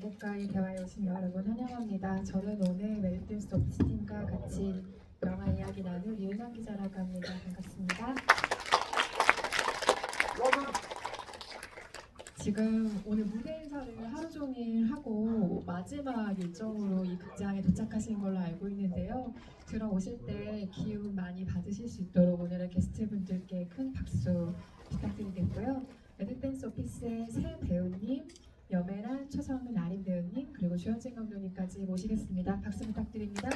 관객과의 대화에 오신 여러분 환영합니다. 저는 오늘 메리트스 오피스팀과 같이 영화 이야기 나눌 이은영 기자라고 합니다. 반갑습니다. 지금 오늘 무대 인사를 하루 종일 하고 마지막 일정으로 이 극장에 도착하신 걸로 알고 있는데요. 들어오실 때 기운 많이 받으실 수 있도록 오늘의 게스트분들께 큰 박수 부탁드리겠고요. 레드댄스 오피스의 새 배우님, 여메란, 최성은, 아린 배우님, 그리고 주현진 감독님까지 모시겠습니다. 박수 부탁드립니다.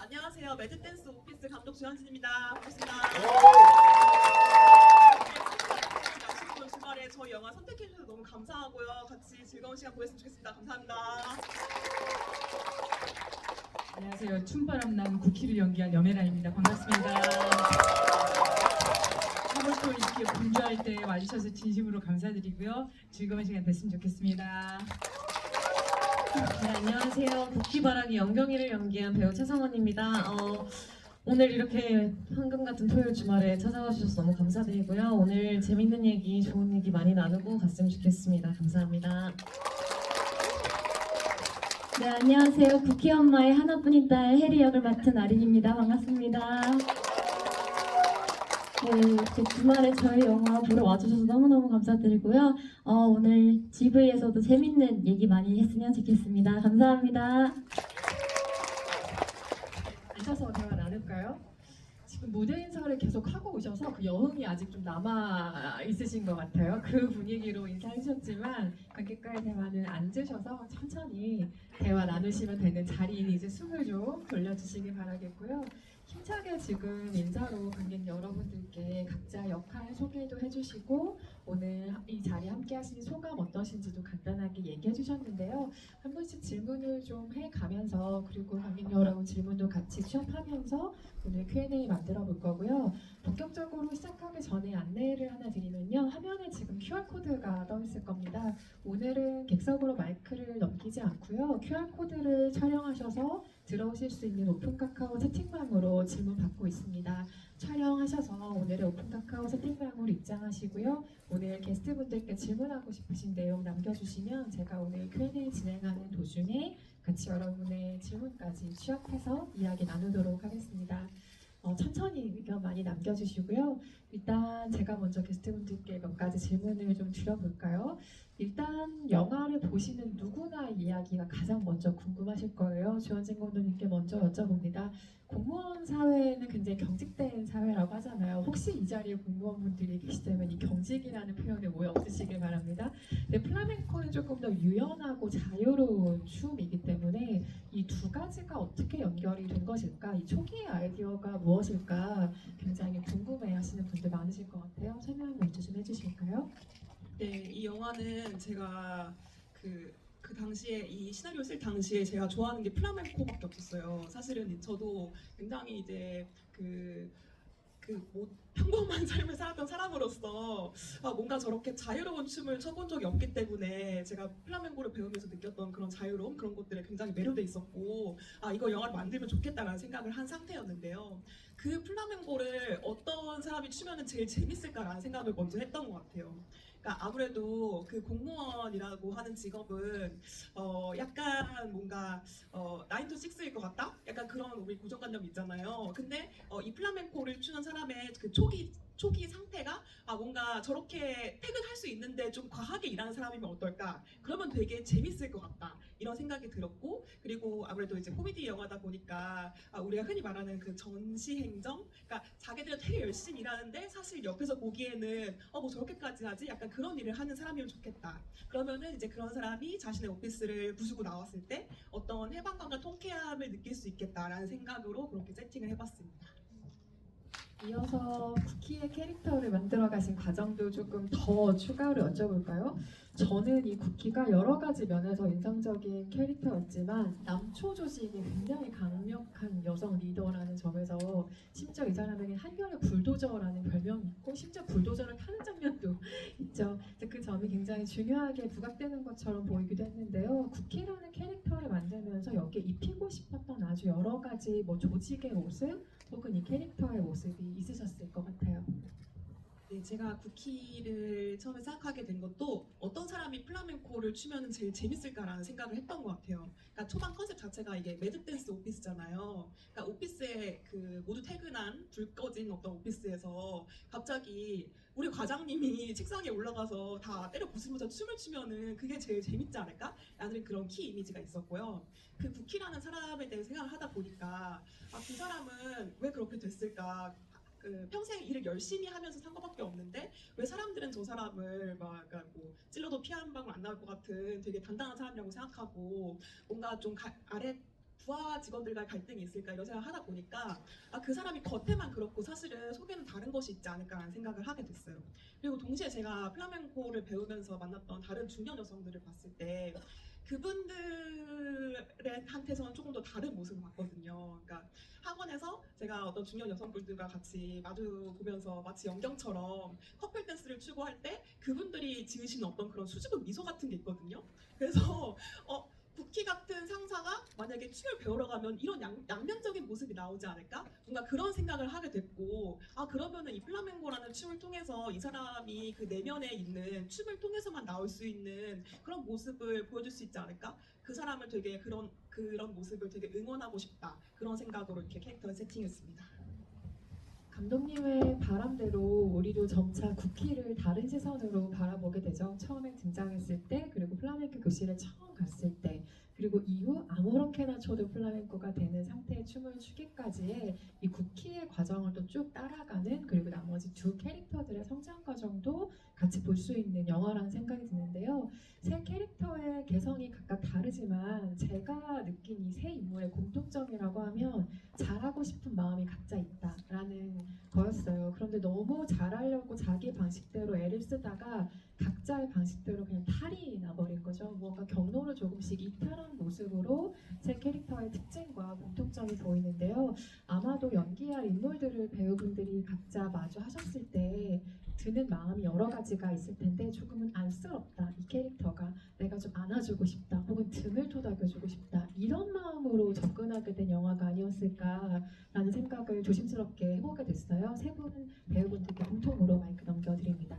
안녕하세요. 매드댄스 오피스 감독 주현진입니다. 반갑습니다. 아쉽고 주말에 저희 영화 선택해 주셔서 너무 감사하고요. 같이 즐거운 시간 보냈으면 좋겠습니다. 감사합니다. 안녕하세요. 춤바람난 쿠키를 연기한 여메라입니다. 반갑습니다. 3월 또 이렇게 분주할 때 와주셔서 진심으로 감사드리고요. 즐거운 시간 됐으면 좋겠습니다. 네, 안녕하세요. 국기바라기 영경이를 연기한 배우 최성원입니다. 오늘 이렇게 황금 같은 토요일 주말에 찾아와 주셔서 너무 감사드리고요. 오늘 재밌는 얘기, 좋은 얘기 많이 나누고 갔으면 좋겠습니다. 감사합니다. 네, 안녕하세요. 국희 엄마의 하나뿐인 딸 해리 역을 맡은 아린입니다. 반갑습니다. 네, 이렇게 주말에 저희 영화 보러 와주셔서 너무너무 감사드리고요. 오늘 GV에서도 재밌는 얘기 많이 했으면 좋겠습니다. 감사합니다. 앉아서 대화 나눌까요? 지금 무대 인사를 계속 하고 오셔서 그 여흥이 아직 좀 남아 있으신 것 같아요. 그 분위기로 인사해 주셨지만 관객과의 대화는 앉으셔서 천천히 대화 나누시면 되는 자리인 이제 숨을 좀 돌려주시기 바라겠고요. 힘차게 지금 인사로 관객 여러분들께 각자 역할 소개도 해주시고 오늘 이 자리에 함께 하신 소감 어떠신지도 간단하게 얘기해 주셨는데요. 한 분씩 질문을 좀 해가면서 그리고 관객 여러분 질문도 같이 취합하면서 오늘 Q&A 만들어 볼 거고요. 본격적으로 시작하기 전에 안내를 하나 드리면요. 화면에 지금 QR코드가 떠 있을 겁니다. 오늘은 객석으로 마이크를 넘기지 않고요. QR코드를 촬영하셔서 들어오실 수 있는 오픈 카카오 채팅방으로 질문 받고 있습니다. 촬영하셔서 오늘의 오픈 카카오 채팅방으로 입장하시고요. 오늘 게스트분들께 질문하고 싶으신 내용 남겨주시면 제가 오늘 Q&A 진행하는 도중에 같이 여러분의 질문까지 취합해서 이야기 나누도록 하겠습니다. 천천히 의견 많이 남겨주시고요. 일단 제가 먼저 게스트분들께 몇 가지 질문을 좀 드려볼까요? 일단 영화를 보시는 누구나 이야기가 가장 먼저 궁금하실 거예요. 주현진 감독님께 먼저 여쭤봅니다. 공무원 사회는 굉장히 경직된 사회라고 하잖아요. 혹시 이 자리에 공무원분들이 계시다면 이 경직이라는 표현에 오해 없으시길 바랍니다. 근데 플라멩코는 조금 더 유연하고 자유로운 춤이기 때문에 이 두 가지가 어떻게 연결이 된 것일까? 이 초기의 아이디어가 무엇일까? 굉장히 궁금해하시는 분들 많으실 것 같아요. 설명 먼저 좀 해주실까요? 네, 이 영화는 제가 그 당시에 이 시나리오 쓸 당시에 제가 좋아하는 게 플라멩코밖에 없었어요. 사실은 저도 굉장히 이제 뭐 평범한 삶을 살았던 사람으로서 뭔가 저렇게 자유로운 춤을 춰본 적이 없기 때문에 제가 플라멩코를 배우면서 느꼈던 그런 자유로움 그런 것들에 굉장히 매료돼 있었고 이거 영화를 만들면 좋겠다라는 생각을 한 상태였는데요. 그 플라멩코를 어떤 사람이 추면은 제일 재밌을까라는 생각을 먼저 했던 것 같아요. 그러니까 아무래도 그 공무원이라고 하는 직업은 약간 뭔가 9 to 6일 것 같다? 약간 그런 우리 고정관념이 있잖아요. 근데 이 플라멩코를 추는 사람의 그 초기 상태가 뭔가 저렇게 퇴근할 수 있는데 좀 과하게 일하는 사람이면 어떨까? 그러면 되게 재밌을 것 같다. 이런 생각이 들었고 그리고 아무래도 이제 코미디 영화다 보니까 우리가 흔히 말하는 그 전시행정? 그러니까 자기들은 되게 열심히 일하는데 사실 옆에서 보기에는 뭐 저렇게까지 하지? 약간 그런 일을 하는 사람이면 좋겠다. 그러면은 이제 그런 사람이 자신의 오피스를 부수고 나왔을 때 어떤 해방감과 통쾌함을 느낄 수 있겠다라는 생각으로 그렇게 세팅을 해봤습니다. 이어서 쿠키의 캐릭터를 만들어 가신 과정도 조금 더 추가로 여쭤볼까요? 저는 이 쿠키가 여러 가지 면에서 인상적인 캐릭터였지만 남초 조직이 굉장히 강력한 여성 리더라는 점에서 심지어 이 사람에게 한결의 불도저라는 별명이 있고 심지어 불도저를 타는 장면도 굉장히 중요하게 부각되는 것처럼 보이기도 했는데요. 쿠키라는 캐릭터를 만들면서 여기에 입히고 싶었던 아주 여러 가지 뭐 조직의 모습 혹은 이 캐릭터의 모습이 있으셨을 것 같아요. 네, 제가 쿠키를 처음에 생각하게 된 것도 어떤 사람이 플라멩코를 추면 제일 재밌을까라는 생각을 했던 것 같아요. 그러니까 초반 컨셉 자체가 이게 매듭댄스 오피스잖아요. 그러니까 오피스에 그 모두 퇴근한 불 꺼진 어떤 오피스에서 갑자기 우리 과장님이 책상에 올라가서 다 때려 부수면서 춤을 추면은 그게 제일 재밌지 않을까? 라는 그런 키 이미지가 있었고요. 그 쿠키라는 사람에 대해 생각을 하다 보니까 그 사람은 왜 그렇게 됐을까? 그 평생 일을 열심히 하면서 산 것밖에 없는데 왜 사람들은 저 사람을 막 그러니까 뭐 찔러도 피 한 방울 안 나올 것 같은 되게 단단한 사람이라고 생각하고 뭔가 좀 아래 부하 직원들과의 갈등이 있을까 이런 생각을 하다 보니까 그 사람이 겉에만 그렇고 사실은 속에는 다른 것이 있지 않을까라는 생각을 하게 됐어요. 그리고 동시에 제가 플라멩코를 배우면서 만났던 다른 중년 여성들을 봤을 때 그분들한테서는 조금 더 다른 모습을 봤거든요. 그러니까 학원에서 제가 어떤 중년 여성분들과 같이 마주 보면서 마치 연경처럼 커플 댄스를 추고 할 때 그분들이 지으시는 어떤 그런 수줍은 미소 같은 게 있거든요. 그래서 쿠키 같은 상사가 만약에 춤을 배우러 가면 이런 양면적인 모습이 나오지 않을까? 뭔가 그런 생각을 하게 됐고 그러면은 이 플라멩코라는 춤을 통해서 이 사람이 그 내면에 있는 춤을 통해서만 나올 수 있는 그런 모습을 보여줄 수 있지 않을까? 그 사람을 되게 그런 모습을 되게 응원하고 싶다. 그런 생각으로 이렇게 캐릭터를 세팅했습니다. 감독님의 바람대로 우리도 점차 쿠키를 다른 시선으로 바라보게 되죠. 처음에 등장했을 때, 그리고 플라멩코 교실에 처음 갔을 때, 그리고 이후 아무렇게나 쳐도 플라멩코가 되는 상태의 춤을 추기까지의 이 쿠키의 과정을 또 쭉 따라가는, 그리고 나머지 두 캐릭터들의 성장 과정도 같이 볼 수 있는 영화라는 생각이 드는데요. 세 캐릭터의 개성이 각각 다르지만 제가 느낀 이 세 인물의 공통점이라고 하면 잘하고 싶은 마음이 각자 있다라는 거였어요. 그런데 너무 잘하려고 자기 방식대로 애를 쓰다가 각자의 방식대로 그냥 탈이 나버린 거죠. 뭔가 경로를 조금씩 이탈한 모습으로 세 캐릭터의 특징과 공통점이 보이는데요. 아마도 연기할 인물들을 배우분들이 각자 마주하셨을 때 드는 마음이 여러 가지가 있을 텐데 조금은 안쓰럽다. 이 캐릭터가 내가 좀 안아주고 싶다. 혹은 등을 토닥여주고 싶다. 이런 마음으로 접근하게 된 영화가 아니었을까라는 생각을 조심스럽게 해보게 됐어요. 세 분 배우분들께 공통으로 마이크 넘겨드립니다.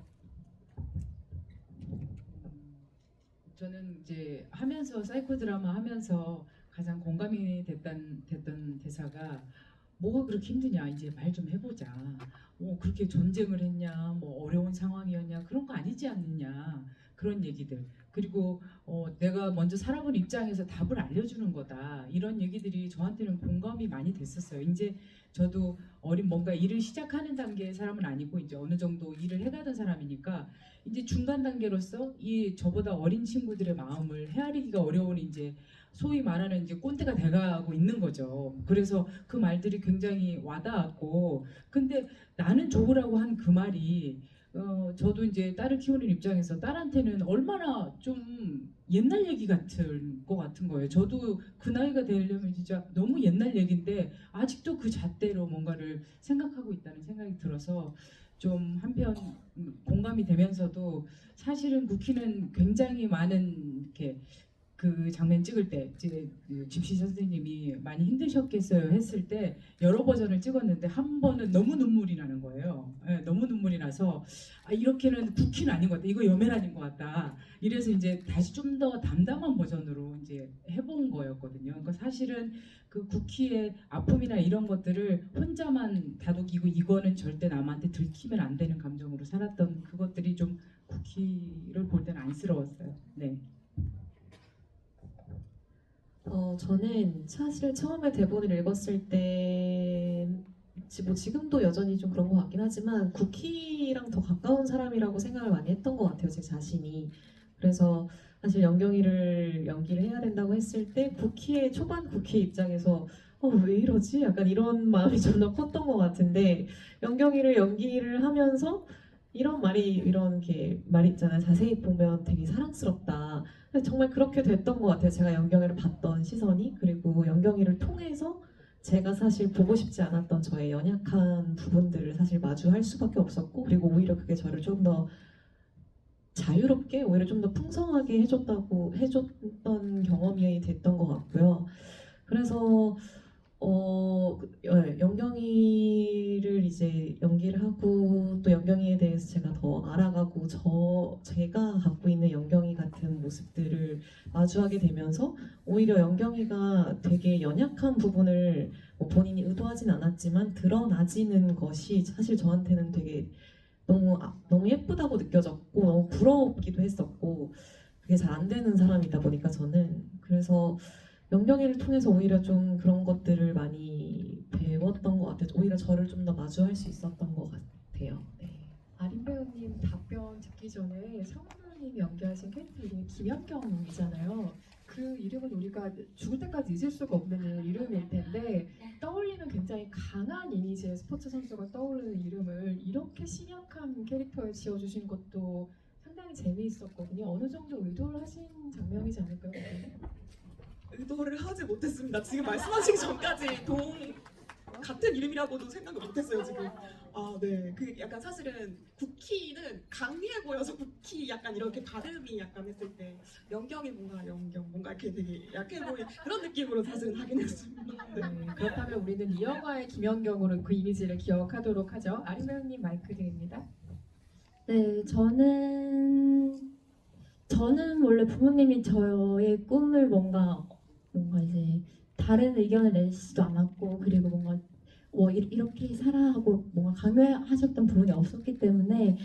저는 이제 하면서 사이코 드라마 하면서 가장 공감이 됐던 대사가 뭐가 그렇게 힘드냐 이제 말 좀 해보자. 뭐 그렇게 전쟁을 했냐 뭐 어려운 상황이었냐 그런 거 아니지 않느냐 그런 얘기들. 그리고 내가 먼저 살아본 입장에서 답을 알려주는 거다 이런 얘기들이 저한테는 공감이 많이 됐었어요. 이제 저도 뭔가 일을 시작하는 단계의 사람은 아니고 이제 어느 정도 일을 해가던 사람이니까 이제 중간 단계로서 이 저보다 어린 친구들의 마음을 헤아리기가 어려운 이제 소위 말하는 이제 꼰대가 돼가고 있는 거죠. 그래서 그 말들이 굉장히 와닿았고, 근데 나는 좋으라고 한 그 말이 저도 이제 딸을 키우는 입장에서 딸한테는 얼마나 좀 옛날 얘기 같은 거예요. 저도 그 나이가 되려면 진짜 너무 옛날 얘기인데 아직도 그 잣대로 뭔가를 생각하고 있다는 생각이 들어서 좀 한편 공감이 되면서도 사실은 쿠키는 굉장히 많은 이렇게 그 장면 찍을 때 이제 그 집시 선생님이 많이 힘드셨겠어요 했을 때 여러 버전을 찍었는데 한 번은 너무 눈물이 나는 거예요. 네, 너무 눈물이 나서 이렇게는 쿠키는 아닌 것 같다. 이거 여맨 아닌 것 같다. 이래서 이제 다시 좀 더 담담한 버전으로 이제 해본 거였거든요. 그러니까 사실은 그 쿠키의 아픔이나 이런 것들을 혼자만 다독이고 이거는 절대 남한테 들키면 안 되는 감정으로 살았던 그것들이 좀 쿠키를 볼 때는 안쓰러웠어요. 네. 저는 사실 처음에 대본을 읽었을 때 뭐 지금도 여전히 좀 그런 것 같긴 하지만 쿠키랑 더 가까운 사람이라고 생각을 많이 했던 것 같아요, 제 자신이. 그래서 사실 연경이를 연기를 해야 된다고 했을 때 초반 쿠키 입장에서 왜 이러지? 약간 이런 마음이 좀 더 컸던 것 같은데 연경이를 연기를 하면서 이런 게 말 있잖아요. 자세히 보면 되게 사랑스럽다. 정말 그렇게 됐던 것 같아요. 제가 연경이를 봤던 시선이. 그리고 연경이를 통해서 제가 사실 보고 싶지 않았던 저의 연약한 부분들을 사실 마주할 수밖에 없었고, 그리고 오히려 그게 저를 좀 더 자유롭게 오히려 좀 더 풍성하게 해줬던 경험이 됐던 것 같고요. 그래서 영경이를 이제 연기를 하고 또 영경이에 대해서 제가 더 알아가고 제가 갖고 있는 영경이 같은 모습들을 마주하게 되면서 오히려 영경이가 되게 연약한 부분을 뭐 본인이 의도하진 않았지만 드러나지는 것이 사실 저한테는 되게 너무 예쁘다고 느껴졌고 너무 부러웠기도 했었고 그게 잘 안 되는 사람이다 보니까 저는 그래서 영경이를 통해서 오히려 좀 그런 것들을 많이 배웠던 것 같아요. 오히려 저를 좀 더 마주할 수 있었던 것 같아요. 네. 아린 배우님 답변 듣기 전에 성훈 배우님이 연기하신 캐릭터 이름이 김연경이잖아요. 그 이름은 우리가 죽을 때까지 잊을 수가 없는 이름일 텐데 떠올리는 굉장히 강한 이미지의 스포츠 선수가 떠오르는 이름을 이렇게 심약한 캐릭터에 지어주신 것도 상당히 재미있었거든요. 어느 정도 의도를 하신 장면이지 않을까요? 의도를 하지 못했습니다. 지금 말씀하시기 전까지 같은 이름이라고도 생각을 못했어요 지금. 아 네. 그 약간 사실은 국희는 강해 보여서 국희 약간 이렇게 발음이 약간 했을 때 영경이 뭔가 이렇게 되게 약해 보이는 그런 느낌으로 사실은 하긴 했습니다. 네. 네, 그렇다면 우리는 이 영화의 김연경으로 그 이미지를 기억하도록 하죠. 아린 배우님 마이크 드립니다. 네, 저는 원래 부모님이 저의 꿈을 뭔가 이제 다른 의견을 내시지도 않았고 그리고 뭔가 이렇게 살아 하고 뭔가 강요하셨던 부분이 없었기 때문에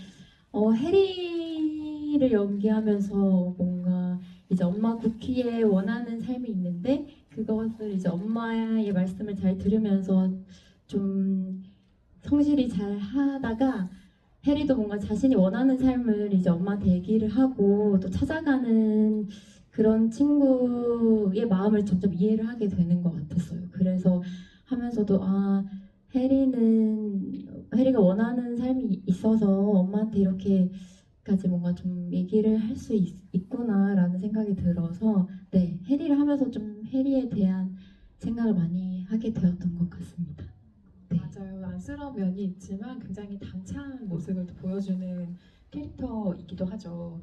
해리를 연기하면서 뭔가 이제 엄마 쿠키의 원하는 삶이 있는데 그것을 이제 엄마의 말씀을 잘 들으면서 좀 성실히 잘 하다가 해리도 뭔가 자신이 원하는 삶을 이제 엄마한테 얘기를 하고 또 찾아가는 그런 친구의 마음을 점점 이해를 하게 되는 것 같았어요. 그래서 하면서도 해리가 원하는 삶이 있어서 엄마한테 이렇게까지 뭔가 좀 얘기를 할 수 있구나라는 생각이 들어서 네, 해리를 하면서 좀 해리에 대한 생각을 많이 하게 되었던 것 같습니다. 네. 맞아요. 안쓰러운 면이 있지만 굉장히 당찬 모습을 또 보여주는 캐릭터이기도 하죠.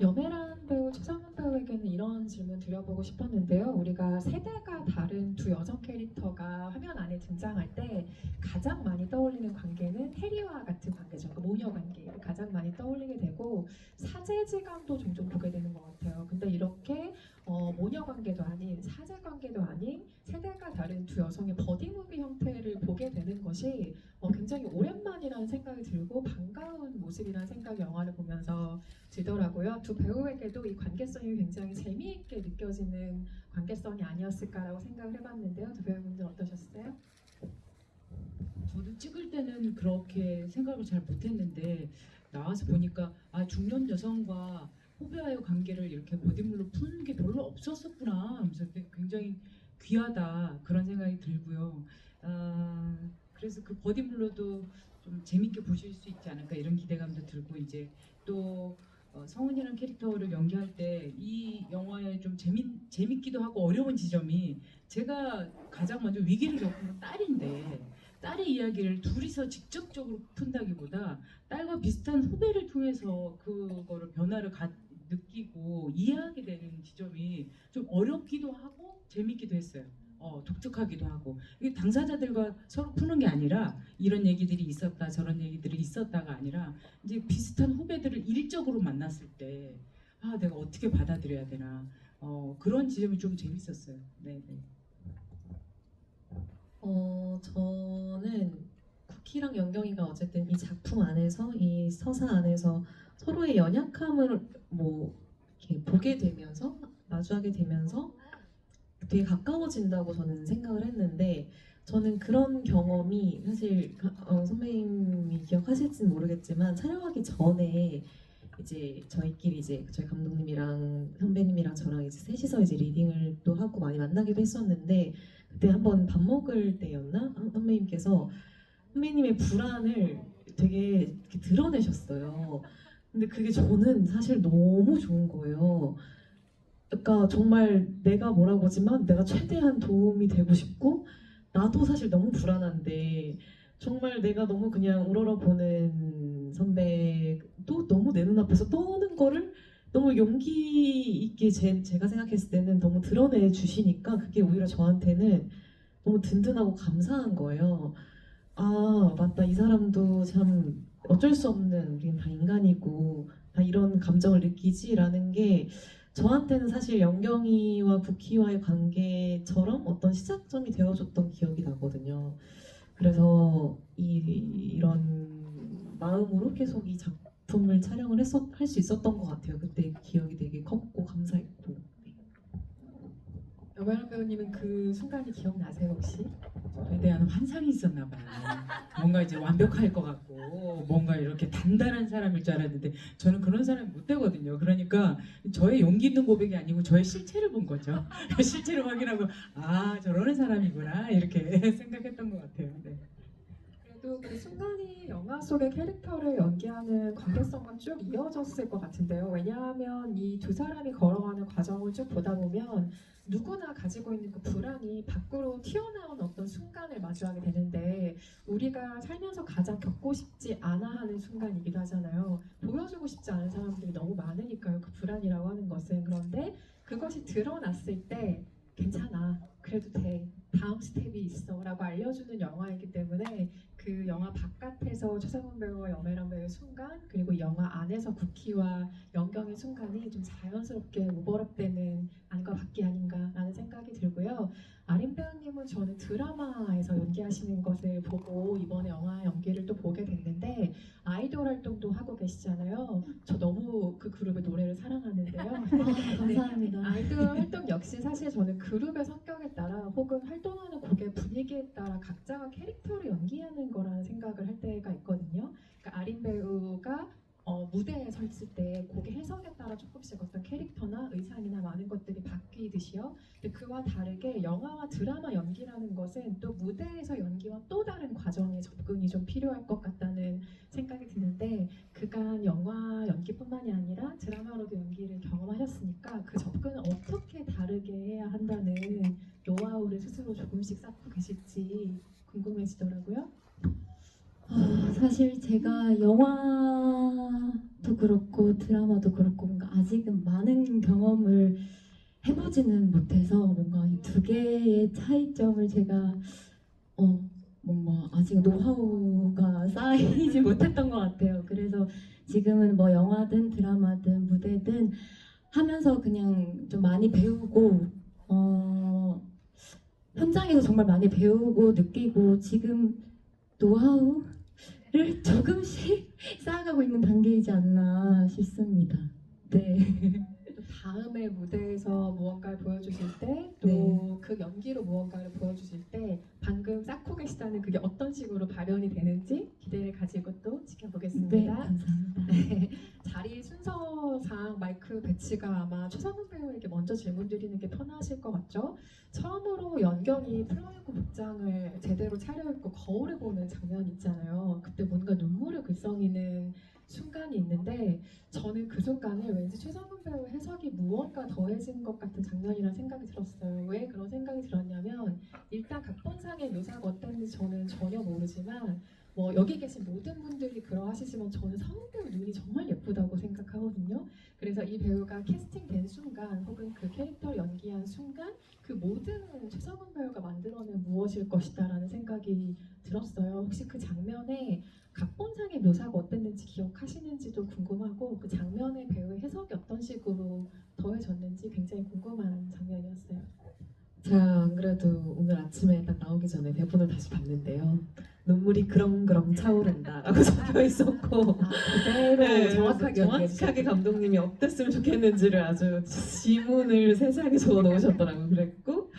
여메란 배우, 최정은 배우에게는 이런 질문 드려보고 싶었는데요. 우리가 세대가 다른 두 여성 캐릭터가 화면 안에 등장할 때 가장 많이 떠올리는 관계는 해리와 같은 관계죠. 그 모녀 관계를 가장 많이 떠올리게 되고 사제지간도 종종 보게 되는 것 같아요. 근데 이렇게 모녀 관계도 아닌 사제 관계도 아닌 세대가 다른 두 여성의 버디무비 형태를 보게 되는 것이 굉장히 오랜만이라는 생각이 들고 반가운 모습이라는 생각이 영화를 보면서 들더라고요. 두 배우에게도 이 관계성이 굉장히 재미있게 느껴지는 관계성이 아니었을까라고 생각을 해봤는데요. 두 배우분들 어떠셨어요? 저도 찍을 때는 그렇게 생각을 잘 못했는데 나와서 보니까 중년 여성과 후배와의 관계를 이렇게 버디물로 푸는 게 별로 없었었구나 하면서 굉장히 귀하다 그런 생각이 들고요. 그래서 그 버디물로도 좀 재밌게 보실 수 있지 않을까 이런 기대감도 들고 이제 또 성은이라는 캐릭터를 연기할 때 이 영화에 좀 재밌기도 하고 어려운 지점이 제가 가장 먼저 위기를 겪은 건 딸인데 딸의 이야기를 둘이서 직접적으로 푼다기보다 딸과 비슷한 후배를 통해서 그거를 변화를 느끼고 이해하게 되는 지점이 좀 어렵기도 하고 재밌기도 했어요. 독특하기도 하고 이게 당사자들과 서로 푸는 게 아니라 이런 얘기들이 있었다 저런 얘기들이 있었다가 아니라 이제 비슷한 후배들을 일적으로 만났을 때 내가 어떻게 받아들여야 되나 그런 지점이 좀 재밌었어요. 네네. 저는 쿠키랑 영경이가 어쨌든 이 작품 안에서 이 서사 안에서 서로의 연약함을 이렇게 보게 되면서 마주하게 되면서 되게 가까워진다고 저는 생각을 했는데 저는 그런 경험이 사실 선배님이 기억하실지는 모르겠지만 촬영하기 전에 이제 저희끼리 이제 저희 감독님이랑 선배님이랑 저랑 이제 셋이서 이제 리딩을 또 하고 많이 만나기도 했었는데 그때 한번 밥 먹을 때였나 선배님의 불안을 되게 이렇게 드러내셨어요. 근데 그게 저는 사실 너무 좋은 거예요. 그러니까 정말 내가 뭐라고 하지만 내가 최대한 도움이 되고 싶고 나도 사실 너무 불안한데 정말 내가 너무 그냥 우러러보는 선배도 너무 내 눈앞에서 떠오는 하는 거를 너무 용기 있게 제가 생각했을 때는 너무 드러내 주시니까 그게 오히려 저한테는 너무 든든하고 감사한 거예요. 아, 맞다. 이 사람도 참 어쩔 수 없는, 우리는 다 인간이고 다 이런 감정을 느끼지라는 게 저한테는 사실 영경이와 국희와의 관계처럼 어떤 시작점이 되어줬던 기억이 나거든요. 그래서 이런 마음으로 계속 이 작품을 촬영을 할 수 있었던 것 같아요. 그때 기억이 되게 컸고 감사했고. 여배랑 배우님은 그 순간이 기억나세요 혹시? 저에 대한 환상이 있었나 봐요. 뭔가 이제 완벽할 것 같고 뭔가 이렇게 단단한 사람일 줄 알았는데 저는 그런 사람이 못 되거든요. 그러니까 저의 용기 있는 고백이 아니고 저의 실체를 본 거죠. 실체를 확인하고 아 저러는 사람이구나 이렇게 생각했던 것 같아요. 네. 그래도 그 순간이 영화 속의 캐릭터를 연기하는 관계성과 쭉 이어졌을 것 같은데요. 왜냐하면 이 두 사람이 걸어가는 과정을 쭉 보다 보면 누구나 가지고 있는 그 불안이 밖으로 튀어나온 어떤 순간을 마주하게 되는데 우리가 살면서 가장 겪고 싶지 않아 하는 순간이기도 하잖아요. 보여주고 싶지 않은 사람들이 너무 많으니까요. 그 불안이라고 하는 것은. 그런데 그것이 드러났을 때 괜찮아. 그래도 돼. 다음 스텝이 있어. 라고 알려주는 영화이기 때문에 그 영화 바깥에서 최상훈 배우와 염혜란 배우의 순간 그리고 영화 안에서 국희와 영경의 순간이 좀 자연스럽게 오버랩되는 안과 밖이 아닌가라는 생각이 들고요. 아린 배우님은 저는 드라마에서 연기하시는 것을 보고 이번에 영화 연기를 또 보게 됐는데 아이돌 활동도 하고 계시잖아요. 저 너무 그 그룹의 노래를 사랑하는데요. 감사합니다. 아이돌 활동 역시 사실 저는 그룹의 성격에 따라 혹은 활동하는 곡의 분위기에 따라 각자가 캐릭터를 연기하는 거라는 생각을 할 때가 있거든요. 그러니까 아린 배우가 무대에 서 있을 때 곡의 해석에 따라 조금씩 어떤 캐릭터나 의상이나 많은 것들이 바뀌듯이요. 근데 그와 다르게 영화와 드라마 연기라는 것은 또 무대에서 연기와 또 다른 과정의 접근이 좀 필요할 것 같다는 생각이 드는데 그간 영화 연기뿐만이 아니라 드라마로도 연기를 경험하셨으니까 그 접근을 어떻게 다르게 해야 한다는 노하우를 스스로 조금씩 쌓고 계실지 궁금해지더라고요. 사실 제가 영화도 그렇고 드라마도 그렇고 뭔가 아직은 많은 경험을 해보지는 못해서 뭔가 이 두 개의 차이점을 제가 뭔가 아직 노하우가 쌓이지 못했던 것 같아요. 그래서 지금은 뭐 영화든 드라마든 무대든 하면서 그냥 좀 많이 배우고 현장에서 정말 많이 배우고 느끼고 지금 노하우를 조금씩 쌓아가고 있는 단계이지 않나 싶습니다. 네. 또 다음에 무대에서 무언가를 보여주실 때 또 네. 그 연기로 무언가를 보여주실 때 방금 쌓고 계시다는 그게 어떤 식으로 발현이 되는지 기대를 가지고 또 네, 지켜보겠습니다. 감사합니다. 자리 순서상 마이크 배치가 아마 최상훈 배우에게 먼저 질문 드리는 게 편하실 것 같죠? 처음으로 연경이 플라멩코 복장을 제대로 차려입고 거울을 보는 장면이 있잖아요. 그때 뭔가 눈물을 글썽이는 순간이 있는데 저는 그 순간에 왠지 최상훈 배우 해석이 무언가 더해진 것 같은 장면이라는 생각이 들었어요. 왜 그런 생각이 들었냐면 일단 각본상의 묘사가 어땠는지 저는 전혀 모르지만 뭐 여기 계신 모든 분들이 그러하시지만 저는 상훈 배우 눈이 정말 예쁘다고 생각하거든요. 그래서 이 배우가 캐스팅된 순간 혹은 그 캐릭터를 연기한 순간 그 모든 최상훈 배우가 만들어낸 무엇일 것이다라는 생각이 들었어요. 혹시 그 장면에 각본상의 묘사가 어땠는지 기억하시는지도 궁금하고 그 장면의 배우의 해석이 어떤 식으로 더해졌는지 굉장히 궁금한 장면이었어요. 제가 안 그래도 오늘 아침에 딱 나오기 전에 대본을 다시 봤는데요. 눈물이 그렁그렁 차오른다라고 적혀 있었고 그대로 네, 정확하게 정확하게 감독님이 어땠으면 좋겠는지를 아주 지문을 세세하게 적어 놓으셨더라고요. 그랬고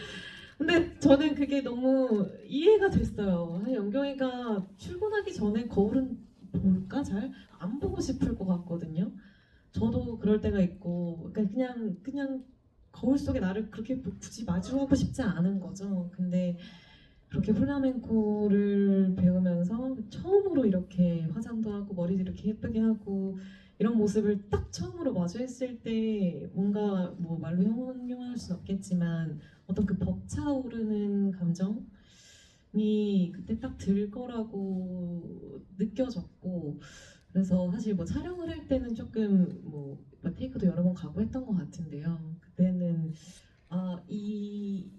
근데 저는 그게 너무 이해가 됐어요. 영경이가 출근하기 전에 거울은 볼까 잘 안 보고 싶을 것 같거든요. 저도 그럴 때가 있고 그냥 거울 속에 나를 그렇게 굳이 마주하고 싶지 않은 거죠. 근데 그렇게 플라멩코를 배우면서 처음으로 이렇게 화장도 하고 머리도 이렇게 예쁘게 하고 이런 모습을 딱 처음으로 마주했을 때 뭔가 뭐 말로 형용할 수는 없겠지만 어떤 그 벅차오르는 감정이 그때 딱 들 거라고 느껴졌고 그래서 사실 뭐 촬영을 할 때는 조금 뭐 테이크도 여러 번 가고 했던 것 같은데요. 그때는 이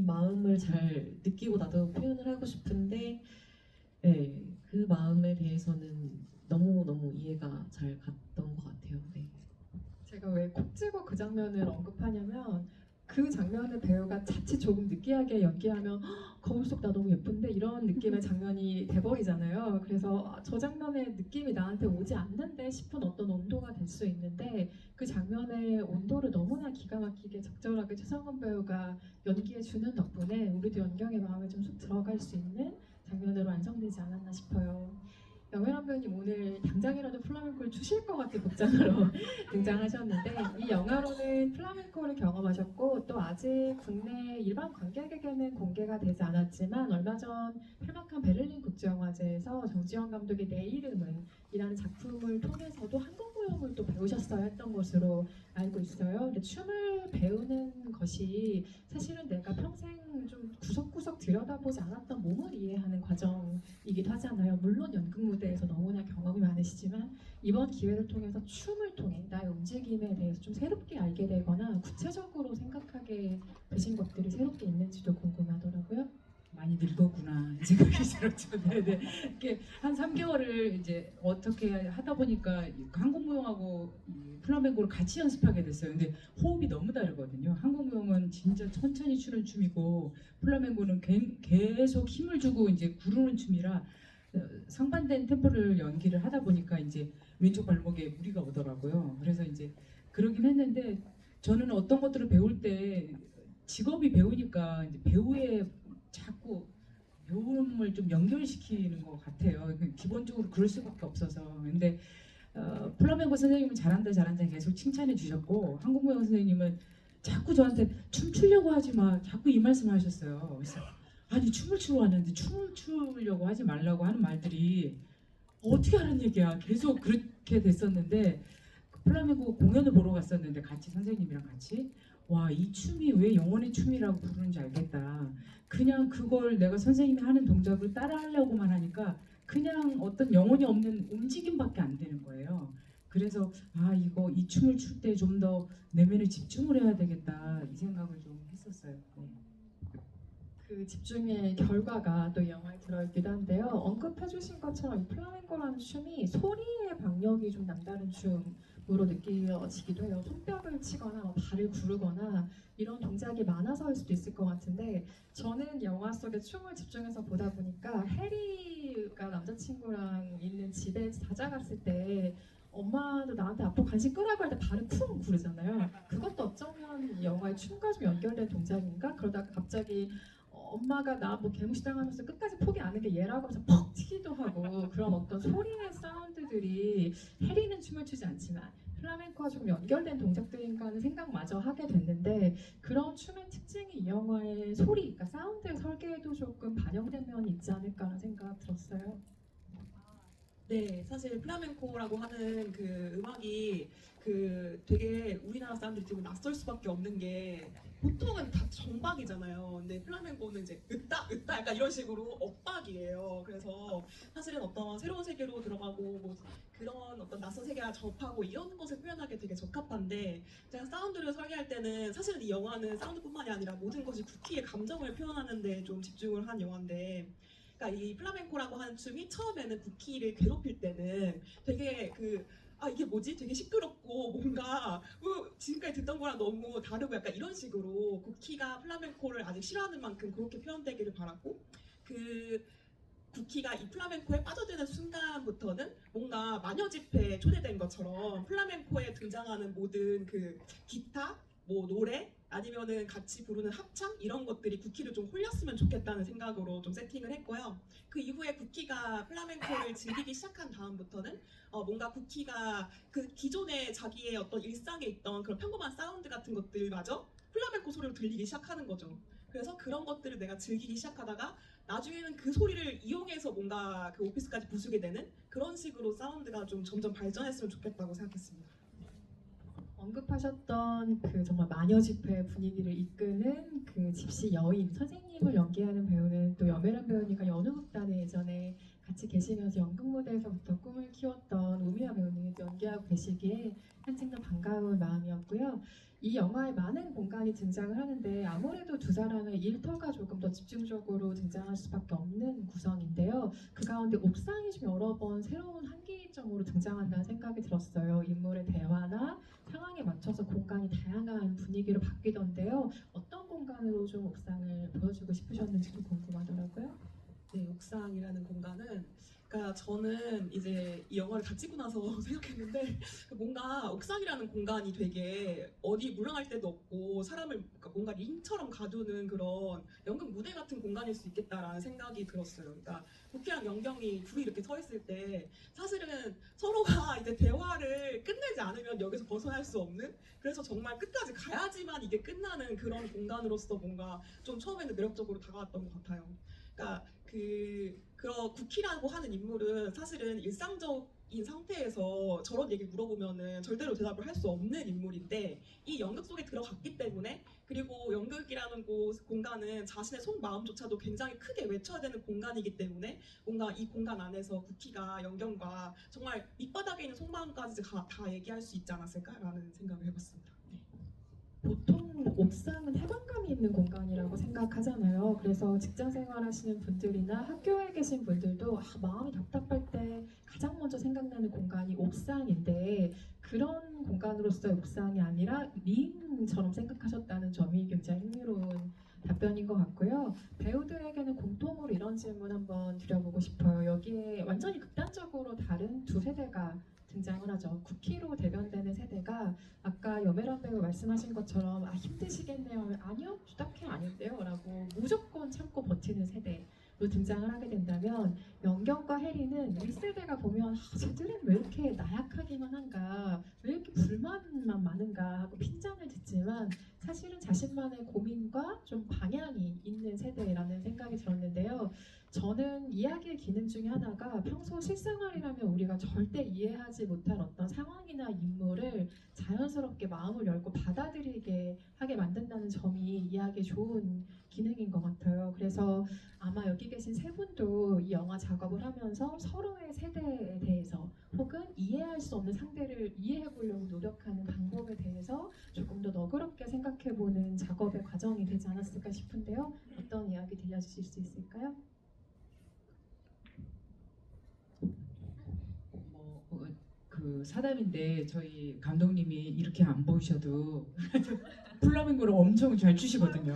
마음을 잘 느끼고 나도 표현을 하고 싶은데 네, 그 마음에 대해서는 너무 이해가 잘 갔던 것 같아요. 네. 제가 왜 콕 집어 그 장면을 언급하냐면 그 장면을 배우가 자칫 조금 느끼하게 연기하면 "헉, 거울 속 나 너무 예쁜데 이런 느낌의 장면이 돼버리잖아요. 그래서 저 장면의 느낌이 나한테 오지 않는데 싶은 어떤 온도가 될 수 있는데 그 장면의 온도를 너무나 기가 막히게 적절하게 최성원 배우가 연기해 주는 덕분에 우리도 연경의 마음에 좀 쏙 들어갈 수 있는 장면으로 완성되지 않았나 싶어요. 영애란 배우님 오늘 당장이라도 플라멩코를 추실 것 같은 복장으로 등장하셨는데 이 영화로는 플라멩코를 경험하셨고 또 아직 국내 일반 관객에게는 공개가 되지 않았지만 얼마 전 폐막한 베를린 국제영화제에서 정지영 감독의 내 이름은 이라는 작품을 통해서도 한국무용을 또 배우셨어야 했던 것으로 알고 있어요. 근데 춤을 배우는 것이 사실은 내가 평생 좀 구석구석 들여다보지 않았던 몸을 이해하는 과정이기도 하잖아요. 물론 연극 무대에서 너무나 경험이 많으시지만 이번 기회를 통해서 춤을 통해 나의 움직임에 대해서 좀 새롭게 알게 되거나 구체적으로 생각하게 되신 것들이 새롭게 있는지도 궁금하더라고요. 많이 늙었구나 이 생각이 들었죠. 네네. 이렇게 한 3개월을 이제 어떻게 하다 보니까 한국무용하고 이 플라멩코를 같이 연습하게 됐어요. 근데 호흡이 너무 다르거든요. 한국무용은 진짜 천천히 추는 춤이고 플라멩코는 계속 힘을 주고 이제 구르는 춤이라 상반된 템포를 연기를 하다 보니까 이제 왼쪽 발목에 무리가 오더라고요. 그래서 이제 그러긴 했는데 저는 어떤 것들을 배울 때 직업이 배우니까 이제 배우의 자꾸 배움을 좀 연결시키는 것 같아요. 기본적으로 그럴 수밖에 없어서. 근데 플라멩코 선생님은 잘한다 계속 칭찬해 주셨고 한국무용 선생님은 자꾸 저한테 춤추려고 하지 마 자꾸 이 말씀을 하셨어요. 그래서 아니 춤을 추러 왔는데 춤을 추려고 하지 말라고 하는 말들이 어떻게 하는 얘기야. 계속 그렇게 됐었는데 플라멩코 공연을 보러 갔었는데 같이 선생님이랑 같이 와 이 춤이 왜 영혼의 춤이라고 부르는지 알겠다. 그냥 그걸 내가 선생님이 하는 동작을 따라하려고만 하니까 그냥 어떤 영혼이 없는 움직임밖에 안 되는 거예요. 그래서 이거 이 춤을 출 때 좀 더 내면에 집중을 해야 되겠다 이 생각을 좀 했었어요. 네. 그 집중의 결과가 또 이 영화에 들어있기도 한데요. 언급해주신 것처럼 이 플라멩코라는 춤이 소리의 박력이 좀 남다른 춤으로 느껴지기도 해요. 손뼉을 치거나 발을 구르거나 이런 동작이 많아서일 수도 있을 것 같은데 저는 영화 속에 춤을 집중해서 보다 보니까 해리가 남자친구랑 있는 집에 찾아갔을 때 엄마도 나한테 앞으로 간식 끄라고 할 때 발을 쿵 구르잖아요. 그것도 어쩌면 이 영화의 춤과 좀 연결된 동작인가? 그러다가 갑자기 엄마가 나 뭐 개무시당하면서 끝까지 포기 안 한 게 얘라고 하면서 퍽 튀기도 하고 그런 어떤 소리의 사운드들이 해리는 춤을 추지 않지만 플라멩코와 조금 연결된 동작들인가 하는 생각마저 하게 됐는데 그런 춤의 특징이 이 영화의 소리, 그러니까 사운드의 설계에도 조금 반영된 면이 있지 않을까라는 생각 들었어요. 네, 사실 플라멩코라고 하는 그 음악이 그 되게 우리나라 사람들이 되게 낯설 수밖에 없는 게 보통은 다 정박이잖아요. 근데 플라멩코는 이제 으따 으따 약간 이런 식으로 엇박이에요. 그래서 사실은 어떤 새로운 세계로 들어가고 뭐 그런 어떤 낯선 세계와 접하고 이런 것을 표현하기 되게 적합한데 제가 사운드를 설계할 때는 사실은 이 영화는 사운드뿐만이 아니라 모든 것이 쿠키의 감정을 표현하는 데 좀 집중을 한 영화인데 그러니까 이 플라멩코라고 하는 춤이 처음에는 쿠키를 괴롭힐 때는 되게 이게 뭐지? 되게 시끄럽고 뭔가 지금까지 듣던 거랑 너무 다르고 약간 이런 식으로 쿠키가 플라멩코를 아직 싫어하는 만큼 그렇게 표현되기를 바랐고 쿠키가 이 플라멩코에 빠져드는 순간부터는 뭔가 마녀 집회에 초대된 것처럼 플라멩코에 등장하는 모든 그 기타, 뭐 노래 아니면은 같이 부르는 합창 이런 것들이 쿠키를 좀 홀렸으면 좋겠다는 생각으로 좀 세팅을 했고요. 그 이후에 쿠키가 플라멩코를 즐기기 시작한 다음부터는 뭔가 쿠키가 그 기존에 자기의 어떤 일상에 있던 그런 평범한 사운드 같은 것들마저 플라멩코 소리로 들리기 시작하는 거죠. 그래서 그런 것들을 내가 즐기기 시작하다가 나중에는 그 소리를 이용해서 뭔가 그 오피스까지 부수게 되는 그런 식으로 사운드가 좀 점점 발전했으면 좋겠다고 생각했습니다. 언급하셨던 그 정말 마녀 집회 분위기를 이끄는 그 집시 여인 선생님을 연기하는 배우는 또 염혜란 배우니까 연우극단에 예전에 같이 계시면서 연극 무대에서부터 꿈을 키웠던 우미아 배우님 연기하고 계시기에 한층 더 반가운 마음이었고요. 이 영화에 많은 공간이 등장을 하는데 아무래도 두 사람의 일터가 조금 더 집중적으로 등장할 수밖에 없는 구성인데요. 그 가운데 옥상이 좀 여러 번 새로운 한계점으로 등장한다는 생각이 들었어요. 인물의 대화나 상황에 맞춰서 공간이 다양한 분위기로 바뀌던데요. 어떤 공간으로 좀 옥상을 보여주고 싶으셨는지도 궁금하더라고요. 네, 옥상이라는 공간은 그러니까 저는 이제 이 영화를 다 찍고 나서 생각했는데 뭔가 옥상이라는 공간이 되게 어디 물러날 데도 없고 사람을 그러니까 뭔가 링처럼 가두는 그런 연극 무대 같은 공간일 수 있겠다라는 생각이 들었어요. 그러니까 국희랑 영경이 둘이 이렇게 서 있을 때 사실은 서로가 이제 대화를 끝내지 않으면 여기서 벗어날 수 없는 그래서 정말 끝까지 가야지만 이게 끝나는 그런 공간으로서 뭔가 좀 처음에는 매력적으로 다가왔던 것 같아요. 그러니까 그런 국희라고 하는 인물은 사실은 일상적인 상태에서 저런 얘기를 물어보면은 절대로 대답을 할 수 없는 인물인데 이 연극 속에 들어갔기 때문에 그리고 연극이라는 공간은 자신의 속마음조차도 굉장히 크게 외쳐야 되는 공간이기 때문에 뭔가 이 공간 안에서 국희가 연경과 정말 밑바닥에 있는 속마음까지 다 얘기할 수 있지 않았을까라는 생각을 해봤습니다. 네. 보통 옥상은 해방감이 있는 공간이라고 생각하잖아요. 그래서 직장 생활하시는 분들이나 학교에 계신 분들도 마음이 답답할 때 가장 먼저 생각나는 공간이 옥상인데 그런 공간으로서의 옥상이 아니라 링처럼 생각하셨다는 점이 굉장히 흥미로운 답변인 것 같고요. 배우들에게는 공통으로 이런 질문 한번 드려보고 싶어요. 여기에 완전히 극단적으로 다른 두 세대가 등장을 하죠. 국희로 대변되는 세대가 아까 여배란 배우 말씀하신 것처럼 힘드시겠네요. 아니요, 딱히 아닌데요. 라고 무조건 참고 버티는 세대로 등장을 하게 된다면 영경과 혜리는 윗세대가 보면 쟤들은 왜 이렇게 나약하기만 한가 왜 이렇게 불만만 많은가 하고 핀잔을 듣지만 사실은 자신만의 고민과 좀 방향이 있는 세대라는 생각이 들었는데요. 저는 이야기의 기능 중에 하나가 평소 실생활이라면 우리가 절대 이해하지 못할 어떤 상황이나 인물을 자연스럽게 마음을 열고 받아들이게 하게 만든다는 점이 이야기의 좋은 기능인 것 같아요. 그래서 아마 여기 계신 세 분도 이 영화 작업을 하면서 서로의 세대에 대해서 혹은 이해할 수 없는 상대를 이해해 보려고 노력하는 방법에 대해서 조금 더 너그럽게 생각해보는 작업의 과정이 되지 않았을까 싶은데요. 어떤 이야기 들려주실 수 있을까요? 그 사담인데 저희 감독님이 이렇게 안 보이셔도 플라밍고를 엄청 잘 추시거든요.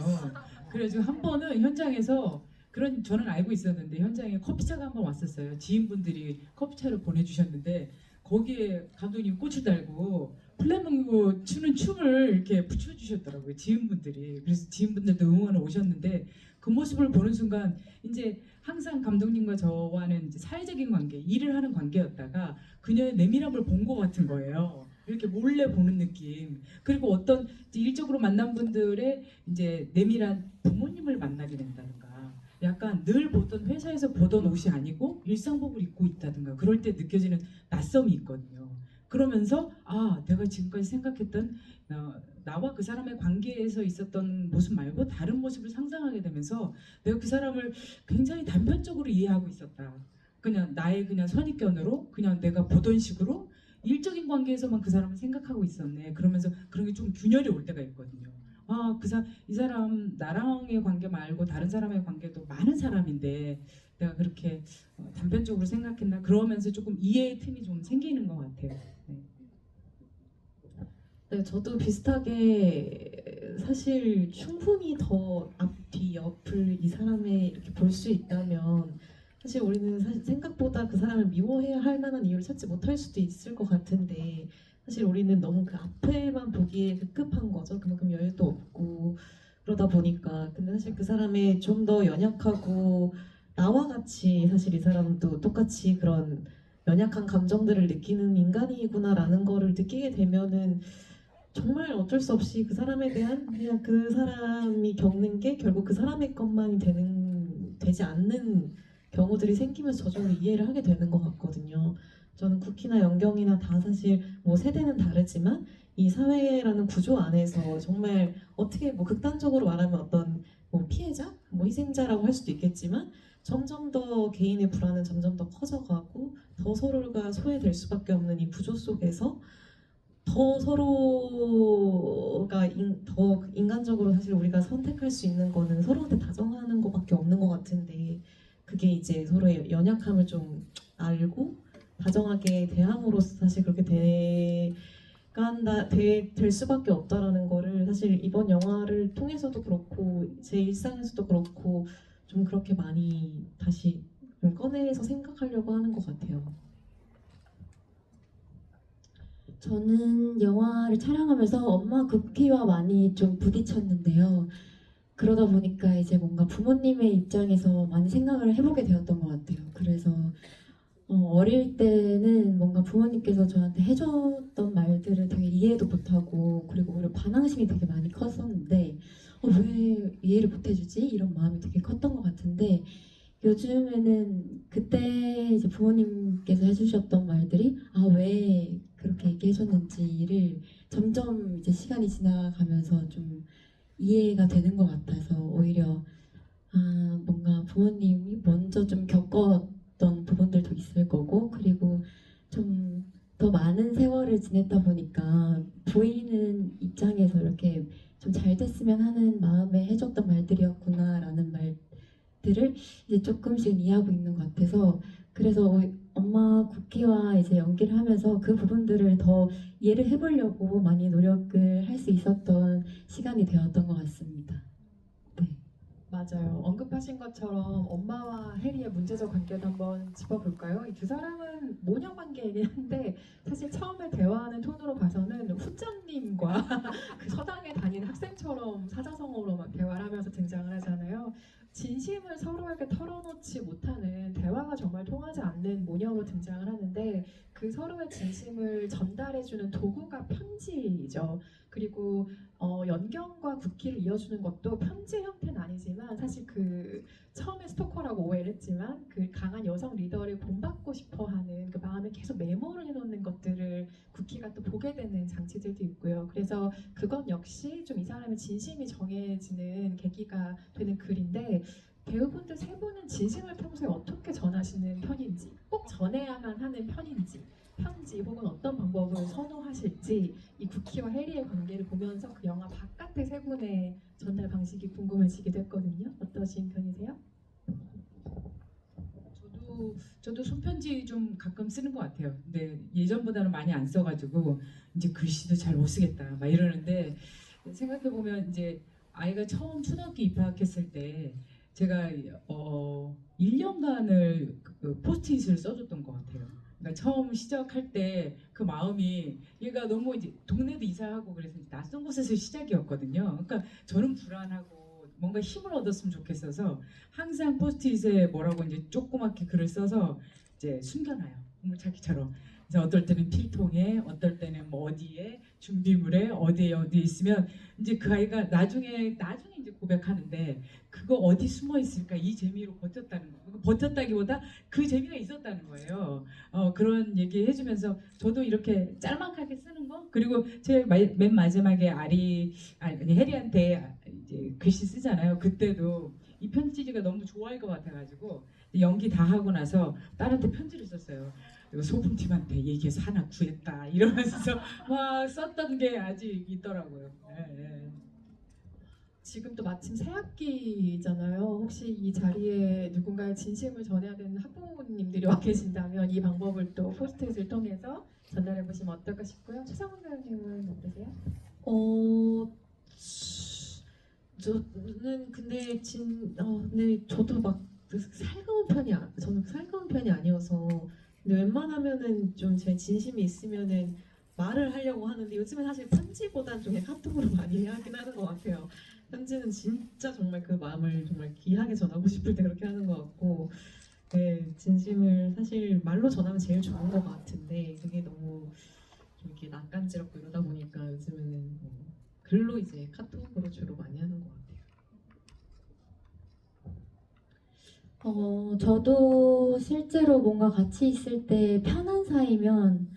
그래서 한 번은 현장에서 그런 저는 알고 있었는데 현장에 커피차가 한 번 왔었어요. 지인분들이 커피차를 보내주셨는데 거기에 감독님 꽃을 달고 플라밍고 추는 춤을 이렇게 붙여주셨더라고요. 지인분들이. 그래서 지인분들도 응원을 오셨는데 그 모습을 보는 순간 이제 항상 감독님과 저와는 이제 사회적인 관계, 일을 하는 관계였다가 그녀의 내밀함을 본 것 같은 거예요. 이렇게 몰래 보는 느낌. 그리고 어떤 일적으로 만난 분들의 이제 내밀한 부모님을 만나게 된다든가, 약간 늘 보던 회사에서 보던 옷이 아니고 일상복을 입고 있다든가 그럴 때 느껴지는 낯섦이 있거든요. 그러면서 내가 지금까지 생각했던 나와 그 사람의 관계에서 있었던 모습 말고 다른 모습을 상상하게 되면서 내가 그 사람을 굉장히 단편적으로 이해하고 있었다. 그냥 나의 그냥 선입견으로 그냥 내가 보던 식으로 일적인 관계에서만 그 사람을 생각하고 있었네. 그러면서 그런 게 좀 균열이 올 때가 있거든요. 이 사람 나랑의 관계 말고 다른 사람의 관계도 많은 사람인데 내가 그렇게 단편적으로 생각했나. 그러면서 조금 이해의 틈이 좀 생기는 것 같아요. 네. 네, 저도 비슷하게 사실 충분히 더 앞뒤 옆을 이 사람의 이렇게 볼 수 있다면 사실 우리는 사실 생각보다 그 사람을 미워해야 할 만한 이유를 찾지 못할 수도 있을 것 같은데 사실 우리는 너무 그 앞에만 보기에 급급한 거죠. 그만큼 여유도 없고 그러다 보니까 근데 사실 그 사람의 좀 더 연약하고 나와 같이 사실 이 사람도 똑같이 그런 연약한 감정들을 느끼는 인간이구나라는 거를 느끼게 되면은 정말 어쩔 수 없이 그 사람에 대한 그냥 그 사람이 겪는 게 결국 그 사람의 것만이 되지 않는 경우들이 생기면서 저절로 이해를 하게 되는 것 같거든요. 저는 국희나 영경이나 다 사실 뭐 세대는 다르지만 이 사회라는 구조 안에서 정말 어떻게 뭐 극단적으로 말하면 어떤 뭐 피해자, 뭐 희생자라고 할 수도 있겠지만 점점 더 개인의 불안은 점점 더 커져가고 더 서로가 소외될 수밖에 없는 이 구조 속에서 더 서로가 더 인간적으로 사실 우리가 선택할 수 있는 거는 서로한테 다정하는 것밖에 없는 것 같은데 그게 이제 서로의 연약함을 좀 알고 다정하게 대함으로써 사실 그렇게 될 수밖에 없다라는 거를 사실 이번 영화를 통해서도 그렇고 제 일상에서도 그렇고 좀 그렇게 많이 다시 좀 꺼내서 생각하려고 하는 것 같아요. 저는 영화를 촬영하면서 엄마 국기와 많이 좀 부딪혔는데요. 그러다 보니까 이제 뭔가 부모님의 입장에서 많이 생각을 해보게 되었던 것 같아요. 그래서 어릴 때는 뭔가 부모님께서 저한테 해줬던 말들을 되게 이해도 못하고 그리고 오히려 반항심이 되게 많이 컸었는데 왜 이해를 못해주지? 이런 마음이 되게 컸던 것 같은데 요즘에는 그때 이제 부모님께서 해주셨던 말들이 왜 그렇게 얘기해줬는지를 점점 이제 시간이 지나가면서 좀 이해가 되는 것 같아서 오히려 뭔가 부모님이 먼저 좀 겪었던 부분들도 있을 거고 그리고 좀 더 많은 세월을 지냈다 보니까 보이는 입장에서 이렇게 좀 잘 됐으면 하는 마음에 해줬던 말들이었구나라는 말들을 이제 조금씩 이해하고 있는 것 같아서 그래서 엄마 국기와 이제 연기를 하면서 그 부분들을 더 이해를 해보려고 많이 노력을 할 수 있었던 시간이 되었던 것 같습니다. 네. 맞아요. 언급하신 것처럼 엄마와 해리의 문제적 관계도 한번 짚어볼까요? 이 두 사람은 모녀 관계이긴 한데 사실 처음에 대화하는 톤으로 봐서는 후장님과 그 서당에 다니는 학생처럼 사자성어로 막 대화를 하면서 등장을 하잖아요. 진심을 서로에게 털어놓지 못하는 대화가 정말 통하지 않는 모녀로 등장을 하는데 그 서로의 진심을 전달해주는 도구가 편지이죠. 그리고 연경과 국기를 이어주는 것도 편지 형태는 아니지만 사실 그 처음에 스토커라고 오해를 했지만 그 강한 여성 리더를 본받고 싶어하는 그 마음에 계속 메모를 해놓는 것들을 국기가 또 보게 되는 장치들도 있고요. 그래서 그것 역시 좀 이 사람의 진심이 정해지는 계기가 되는 글인데 배우분들 세 분은 진심을 평소에 어떻게 전하시는 편인지 꼭 전해야만 하는 편인지 편지 혹은 어떤 방법을 선호하실지 이 국키와 해리의 관계를 보면서 그 영화 바깥의 세 분의 전달 방식이 궁금해지기도 했거든요. 어떠신 편이세요? 저도 손편지 좀 가끔 쓰는 것 같아요. 근데 예전보다는 많이 안 써가지고 이제 글씨도 잘 못 쓰겠다 막 이러는데 생각해 보면 이제 아이가 처음 초등학교 입학했을 때 제가 1년간을 그 포스트잇을 써줬던 것 같아요. 그러니까 처음 시작할 때 그 마음이 얘가 너무 이제 동네도 이사하고 그래서 이제 낯선 곳에서 시작이었거든요. 그러니까 저는 불안하고 뭔가 힘을 얻었으면 좋겠어서 항상 포스트잇에 뭐라고 이제 조그맣게 글을 써서 이제 숨겨놔요. 보물찾기처럼. 그래서 어떨 때는 필통에, 어떨 때는 뭐 어디에, 준비물에, 어디에 있으면 이제 그 아이가 나중에 이제 고백하는데 그거 어디 숨어 있을까 이 재미로 버텼다는 거. 버텼다기보다 그 재미가 있었다는 거예요. 그런 얘기 해주면서 저도 이렇게 짤막하게 쓰는 거 그리고 제 맨 마지막에 아니 해리한테 이제 글씨 쓰잖아요. 그때도 이 편지지가 너무 좋아할 것 같아가지고 연기 다 하고 나서 딸한테 편지를 썼어요. 그리고 소금팀한테 얘기해서 하나 구했다 이러면서 막 썼던 게 아직 있더라고요. 네. 지금 또 마침 새 학기잖아요. 혹시 이 자리에 누군가의 진심을 전해야 되는 학부모님들이 와 계신다면 이 방법을 또 포스트잇을 통해서 전달해 보시면 어떨까 싶고요. 최상훈 배우님은 어떠세요? 저는 근데 네, 저도 막 저는 살가운 편이 아니어서 근데 웬만하면은 좀 제 진심이 있으면은 말을 하려고 하는데 요즘엔 사실 편지보단 좀 그냥 카톡으로 많이 하긴 하는 것 같아요. 편지는 진짜 정말 그 마음을 정말 귀하게 전하고 싶을 때 그렇게 하는 것 같고 네, 진심을 사실 말로 전하면 제일 좋은 것 같은데 그게 너무 좀 이렇게 낯간지럽고 이러다 보니까 요즘에는 글로 이제 카톡으로 주로 많이 하는 것 같아요. 저도 실제로 뭔가 같이 있을 때 편한 사이면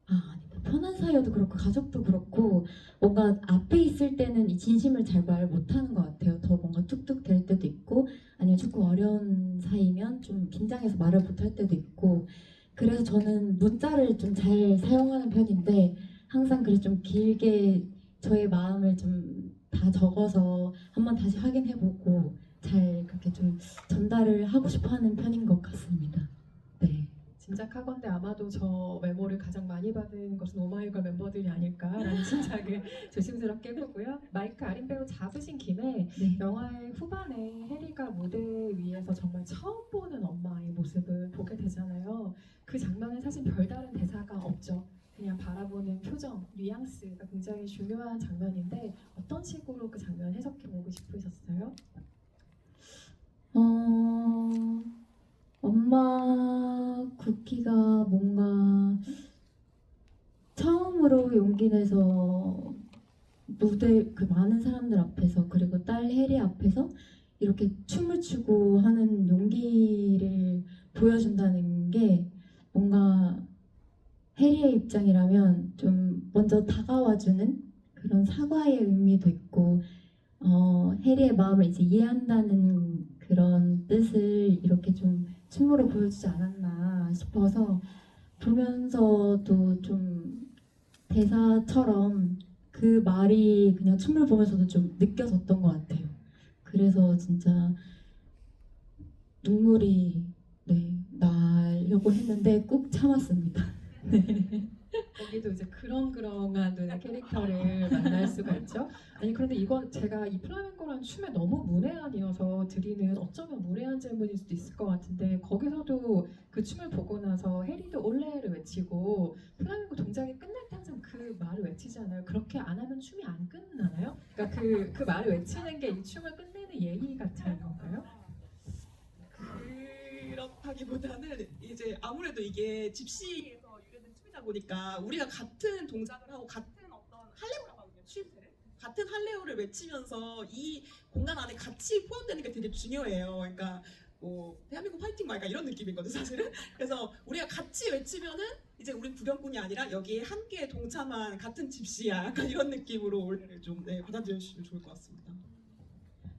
아니다. 편한 사이 사이여도 그렇고 가족도 그렇고 뭔가 앞에 있을 때는 이 진심을 잘 말 못하는 것 같아요. 더 뭔가 툭툭 될 때도 있고 아니면 조금 어려운 사이면 좀 긴장해서 말을 못할 때도 있고 그래서 저는 문자를 좀 잘 사용하는 편인데 항상 그래서 좀 길게 저의 마음을 좀 다 적어서 한번 다시 확인해보고 잘 그렇게 좀 전달을 하고 싶어하는 편인 것 같습니다. 네. 짐작하건대 아마도 저 메모를 가장 많이 받은 것은 오마이걸 멤버들이 아닐까라는 짐작을 조심스럽게 해보고요. 마이크 아린 배우 잡으신 김에 네. 영화의 후반에 해리가 무대 위에서 정말 처음 보는 엄마의 모습을 보게 되잖아요. 그 장면은 사실 별다른 대사가 없죠. 그냥 바라보는 표정, 뉘앙스가 굉장히 중요한 장면인데 어떤 식으로 그 장면 해석해보고 싶으셨어요? 엄마 쿠키가 뭔가 처음으로 용기 내서 무대 그 많은 사람들 앞에서 그리고 딸 해리 앞에서 이렇게 춤을 추고 하는 용기를 보여준다는 게 뭔가 해리의 입장이라면 좀 먼저 다가와주는 그런 사과의 의미도 있고 해리의 마음을 이제 이해한다는 그런 뜻을 이렇게 좀 춤으로 보여주지 않았나 싶어서 보면서도 좀 대사처럼 그 말이 그냥 춤을 보면서도 좀 느껴졌던 것 같아요. 그래서 진짜 눈물이 나려고 했는데 꾹 참았습니다. 거기도 이제 그렁그렁한 눈의 캐릭터를 만날 수가 있죠. 아니 그런데 이건 제가 이 플라멩코라는 춤에 너무 문외한이어서 드리는 어쩌면 무례한 질문일 수도 있을 것 같은데 거기서도 그 춤을 보고 나서 해리도 올레를 외치고 플라멩코 동작이 끝날 때 항상 그 말을 외치지 않아요? 그렇게 안 하면 춤이 안 끝나나요? 그러니까 그 말을 외치는 게 이 춤을 끝내는 예의 같은 건가요? 그렇다기보다는 이제 아무래도 이게 집시에서 유래된 춤이다 보니까 우리가 같은 동작을 하고 같은 어떤 할레오라고 하거든요. 추임새를 같은 할레오를 외치면서 이 공간 안에 같이 포함되는 게 되게 중요해요. 그러니까 뭐 대한민국 파이팅 막 약간 이런 느낌이거든 사실은. 그래서 우리가 같이 외치면은 이제 우린 구경꾼이 아니라 여기에 함께 동참한 같은 집시야. 약간 이런 느낌으로 올해를 좀 받아들여 주시면 좋을 것 같습니다.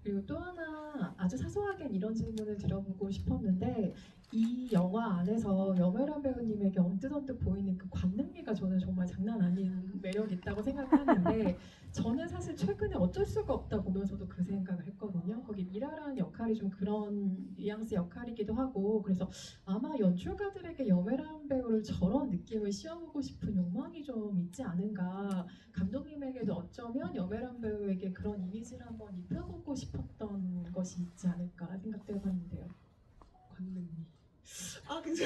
그리고 또 하나 아주 사소하게 이런 질문을 드려보고 싶었는데 이 영화 안에서 염혜란 배우님에게 언뜻언뜻 보이는 그 관능미가 저는 정말 장난 아닌 매력이 있다고 생각하는데 저는 사실 최근에 어쩔 수가 없다 보면서도 그 생각을 했거든요. 거기 미라라는 역할이 좀 그런 뉘앙스 역할이기도 하고 그래서 아마 연출가들에게 염혜란 배우를 저런 느낌을 씌워보고 싶은 욕망이 좀 있지 않은가. 감독님에게도 어쩌면 염혜란 배우에게 그런 이미지를 한번 입혀보고 싶었던 것이 있지 않을까 생각도 해봤는데요. 관능미. 아 근데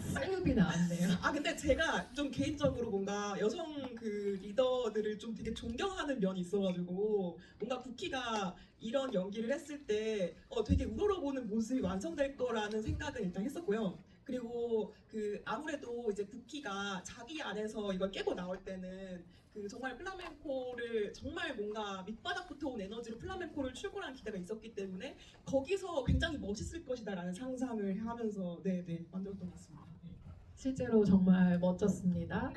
수급이 나왔네요. 아 근데 제가 좀 개인적으로 뭔가 여성 그 리더들을 좀 되게 존경하는 면이 있어가지고 뭔가 쿠키가 이런 연기를 했을 때 되게 우러러보는 모습이 완성될 거라는 생각은 일단 했었고요. 그리고 그 아무래도 이제 쿠키가 자기 안에서 이걸 깨고 나올 때는 그 정말 플라멩코를 정말 뭔가 밑바닥부터 온 에너지로 플라멩코를 출고라는 기대가 있었기 때문에 거기서 굉장히 멋있을 것이다라는 상상을 하면서 만들었던 것 같습니다. 실제로 정말 멋졌습니다.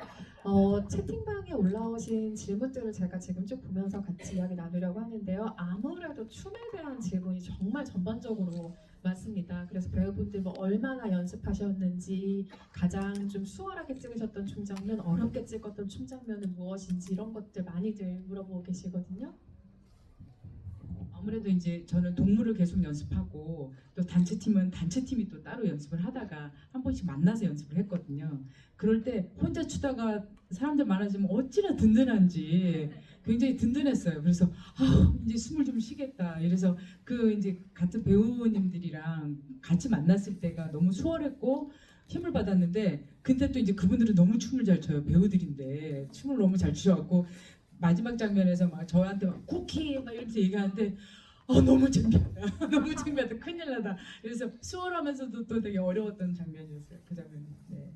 채팅방에 올라오신 질문들을 제가 지금 쭉 보면서 같이 이야기 나누려고 하는데요. 아무래도 춤에 대한 질문이 정말 전반적으로 많습니다. 그래서 배우분들 뭐 얼마나 연습하셨는지, 가장 좀 수월하게 찍으셨던 춤 장면, 어렵게 찍었던 춤 장면은 무엇인지 이런 것들 많이들 물어보고 계시거든요. 아무래도 이제 저는 동물을 계속 연습하고 또 단체팀은 단체팀이 또 따로 연습을 하다가 한 번씩 만나서 연습을 했거든요. 그럴 때 혼자 추다가 사람들 많아지면 어찌나 든든한지 굉장히 든든했어요. 그래서 이제 숨을 좀 쉬겠다. 이래서 그 이제 같은 배우님들이랑 같이 만났을 때가 너무 수월했고 힘을 받았는데 근데 또 이제 그분들은 너무 춤을 잘 춰요. 배우들인데 춤을 너무 잘 추셔갖고 마지막 장면에서 막 저한테 막 쿠키 막 이러면서 얘기하는데 너무 창피하다. 너무 창피하다. 큰일 나다. 그래서 수월하면서도 또 되게 어려웠던 장면이었어요. 그 장면이. 네.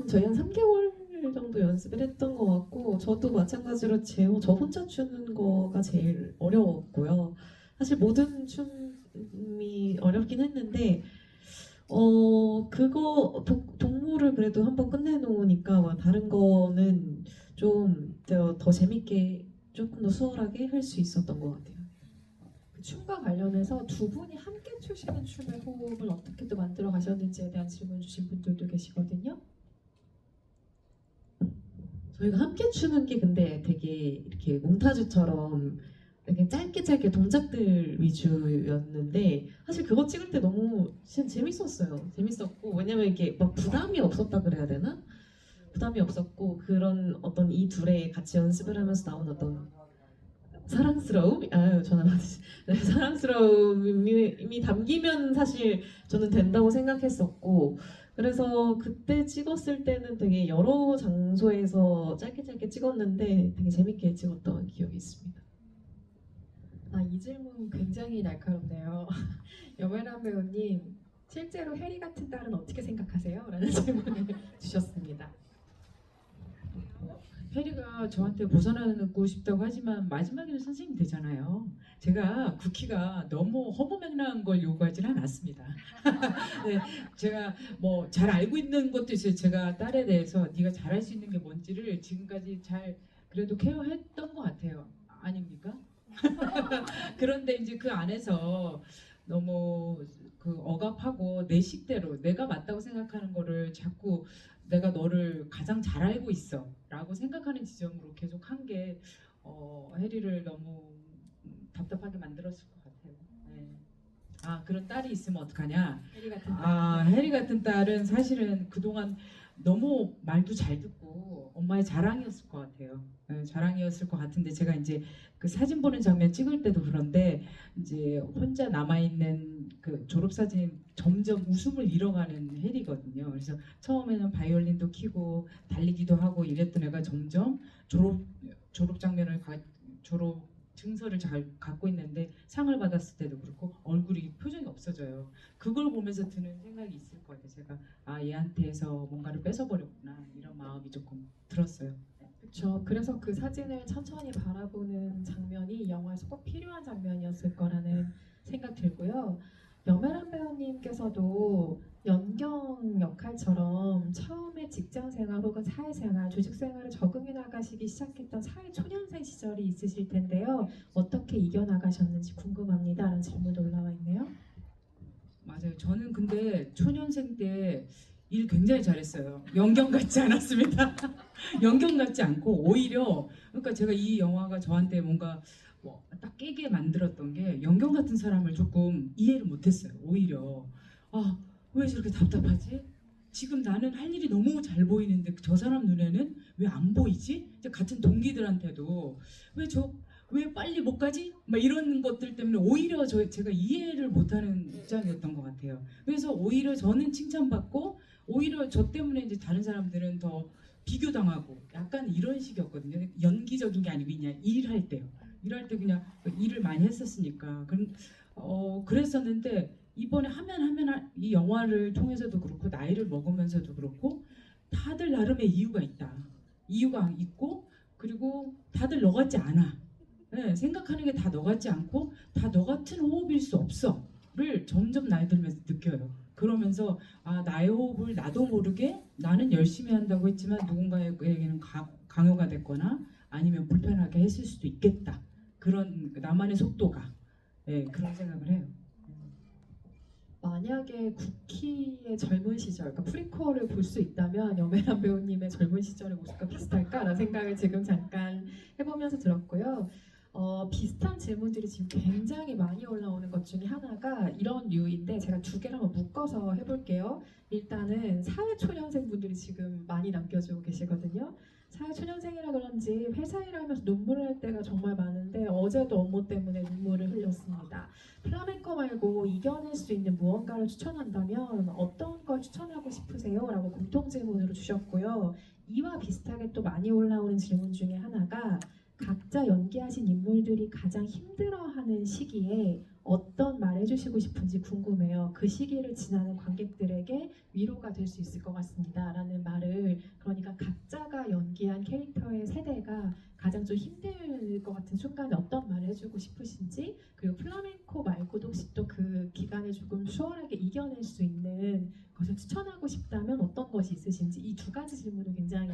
저희 한 3개월 정도 연습을 했던 것 같고 저도 마찬가지로 저 혼자 추는 거가 제일 어려웠고요. 사실 모든 춤이 어렵긴 했는데 그거 동물을 그래도 한번 끝내놓으니까 뭐 다른 거는 좀 더 재밌게 조금 더 수월하게 할 수 있었던 것 같아요. 그 춤과 관련해서 두 분이 함께 추시는 춤의 호흡을 어떻게 또 만들어 가셨는지에 대한 질문 주신 분들도 계시거든요. 저희가 함께 추는 게 근데 되게 이렇게 몽타주처럼 이렇게 짧게 동작들 위주였는데 사실 그거 찍을 때 너무 진짜 재밌었어요. 재밌었고 왜냐면 이게 막 부담이 없었다 그래야 되나? 부담이 없었고 그런 어떤 이 둘의 같이 연습을 하면서 나온 어떤 사랑스러움? 아유 전화 받으시. 네, 사랑스러움이 담기면 사실 저는 된다고 생각했었고 그래서 그때 찍었을 때는 되게 여러 장소에서 짧게 찍었는데 되게 재밌게 찍었던 기억이 있습니다. 이 질문 굉장히 날카롭네요. 여메란 배우님, 실제로 해리 같은 딸은 어떻게 생각하세요? 라는 질문을 주셨습니다. 해리가 저한테 벗어나고 싶다고 하지만 마지막에는 선생님 되잖아요. 제가 쿠키가 너무 허무맹랑한 걸 요구하지는 않았습니다. 네, 제가 뭐 잘 알고 있는 것도 있어요. 제가 딸에 대해서 네가 잘할 수 있는 게 뭔지를 지금까지 잘 그래도 케어했던 것 같아요. 아닙니까? 그런데 이제 그 안에서 너무 그 억압하고 내 식대로 내가 맞다고 생각하는 거를 자꾸 내가 너를 가장 잘 알고 있어 라고 생각하는 지점으로 계속 한 게 해리를 너무 답답하게 만들었을 것 같아요. 네. 그런 딸이 있으면 어떡하냐. 해리 같은 딸. 해리 같은 딸은 사실은 그동안 너무 말도 잘 듣고 엄마의 자랑이었을 것 같아요. 네, 자랑이었을 것 같은데 제가 이제 그 사진 보는 장면 찍을 때도 그런데 이제 혼자 남아있는 그 졸업사진 점점 웃음을 잃어가는 해리거든요. 그래서 처음에는 바이올린도 키고 달리기도 하고 이랬던 애가 점점 졸업 장면을 졸업 증서를 잘 갖고 있는데 상을 받았을 때도 그렇고 얼굴이 표정이 없어져요. 그걸 보면서 드는 생각이 있을 것 같아요. 제가 얘한테서 뭔가를 뺏어버렸구나 이런 마음이 조금 들었어요. 그렇죠. 그래서 그 사진을 천천히 바라보는 장면이 영화에서 꼭 필요한 장면이었을 거라는 생각 들고요. 여메란 배우님께서도 연경 역할처럼 처음에 직장생활 혹은 사회생활, 조직생활을 적응해 나가시기 시작했던 사회 초년생 시절이 있으실 텐데요. 어떻게 이겨나가셨는지 궁금합니다. 라는 질문도 올라와 있네요. 맞아요. 저는 근데 초년생 때 일 굉장히 잘했어요. 연경 같지 않았습니다. 연경 같지 않고 오히려 그러니까 제가 이 영화가 저한테 뭔가 딱 깨게 만들었던 게 연경 같은 사람을 조금 이해를 못했어요. 오히려 왜 저렇게 답답하지? 지금 나는 할 일이 너무 잘 보이는데 저 사람 눈에는 왜 안 보이지? 이제 같은 동기들한테도 왜 빨리 못 가지? 막 이런 것들 때문에 오히려 제가 이해를 못하는 입장이었던 것 같아요. 그래서 오히려 저는 칭찬받고 오히려 저 때문에 이제 다른 사람들은 더 비교당하고 약간 이런 식이었거든요. 연기적인 게 아니고 그냥 일할 때요. 일할 때 그냥 일을 많이 했었으니까 그랬었는데 이번에 하면 이 영화를 통해서도 그렇고 나이를 먹으면서도 그렇고 다들 나름의 이유가 있다. 이유가 있고 그리고 다들 너 같지 않아. 네, 생각하는 게 다 너 같지 않고 다 너 같은 호흡일 수 없어를 점점 나이 들면서 느껴요. 그러면서 나의 호흡을 나도 모르게 나는 열심히 한다고 했지만 누군가에게는 강요가 됐거나 아니면 불편하게 했을 수도 있겠다. 그런 나만의 속도가 그런 생각을 해요. 만약에 쿠키의 젊은 시절, 그러니까 프리퀄을 볼 수 있다면 여메란 배우님의 젊은 시절의 모습과 비슷할까라는 생각을 지금 잠깐 해보면서 들었고요. 비슷한 질문들이 지금 굉장히 많이 올라오는 것 중에 하나가 이런 류인데 제가 두 개를 한번 묶어서 해볼게요. 일단은 사회초년생 분들이 지금 많이 남겨주고 계시거든요. 사회초년생이라 그런지 회사 일하면서 눈물을 할 때가 정말 많은데 어제도 업무 때문에 눈물을 흘렸습니다. 플라멩코 말고 이겨낼 수 있는 무언가를 추천한다면 어떤 걸 추천하고 싶으세요? 라고 공통 질문으로 주셨고요. 이와 비슷하게 또 많이 올라오는 질문 중에 하나가 각자 연기하신 인물들이 가장 힘들어하는 시기에 어떤 말 해주시고 싶은지 궁금해요. 그 시기를 지나는 관객들에게 위로가 될 수 있을 것 같습니다. 라는 말을, 그러니까 각자가 연기한 캐릭터의 세대가 가장 좀 힘들 것 같은 순간에 어떤 말을 해주고 싶으신지, 그리고 플라멩코 말고도 혹시 또 그 기간을 조금 수월하게 이겨낼 수 있는 것을 추천하고 싶다면 어떤 것이 있으신지, 이 두 가지 질문을 굉장히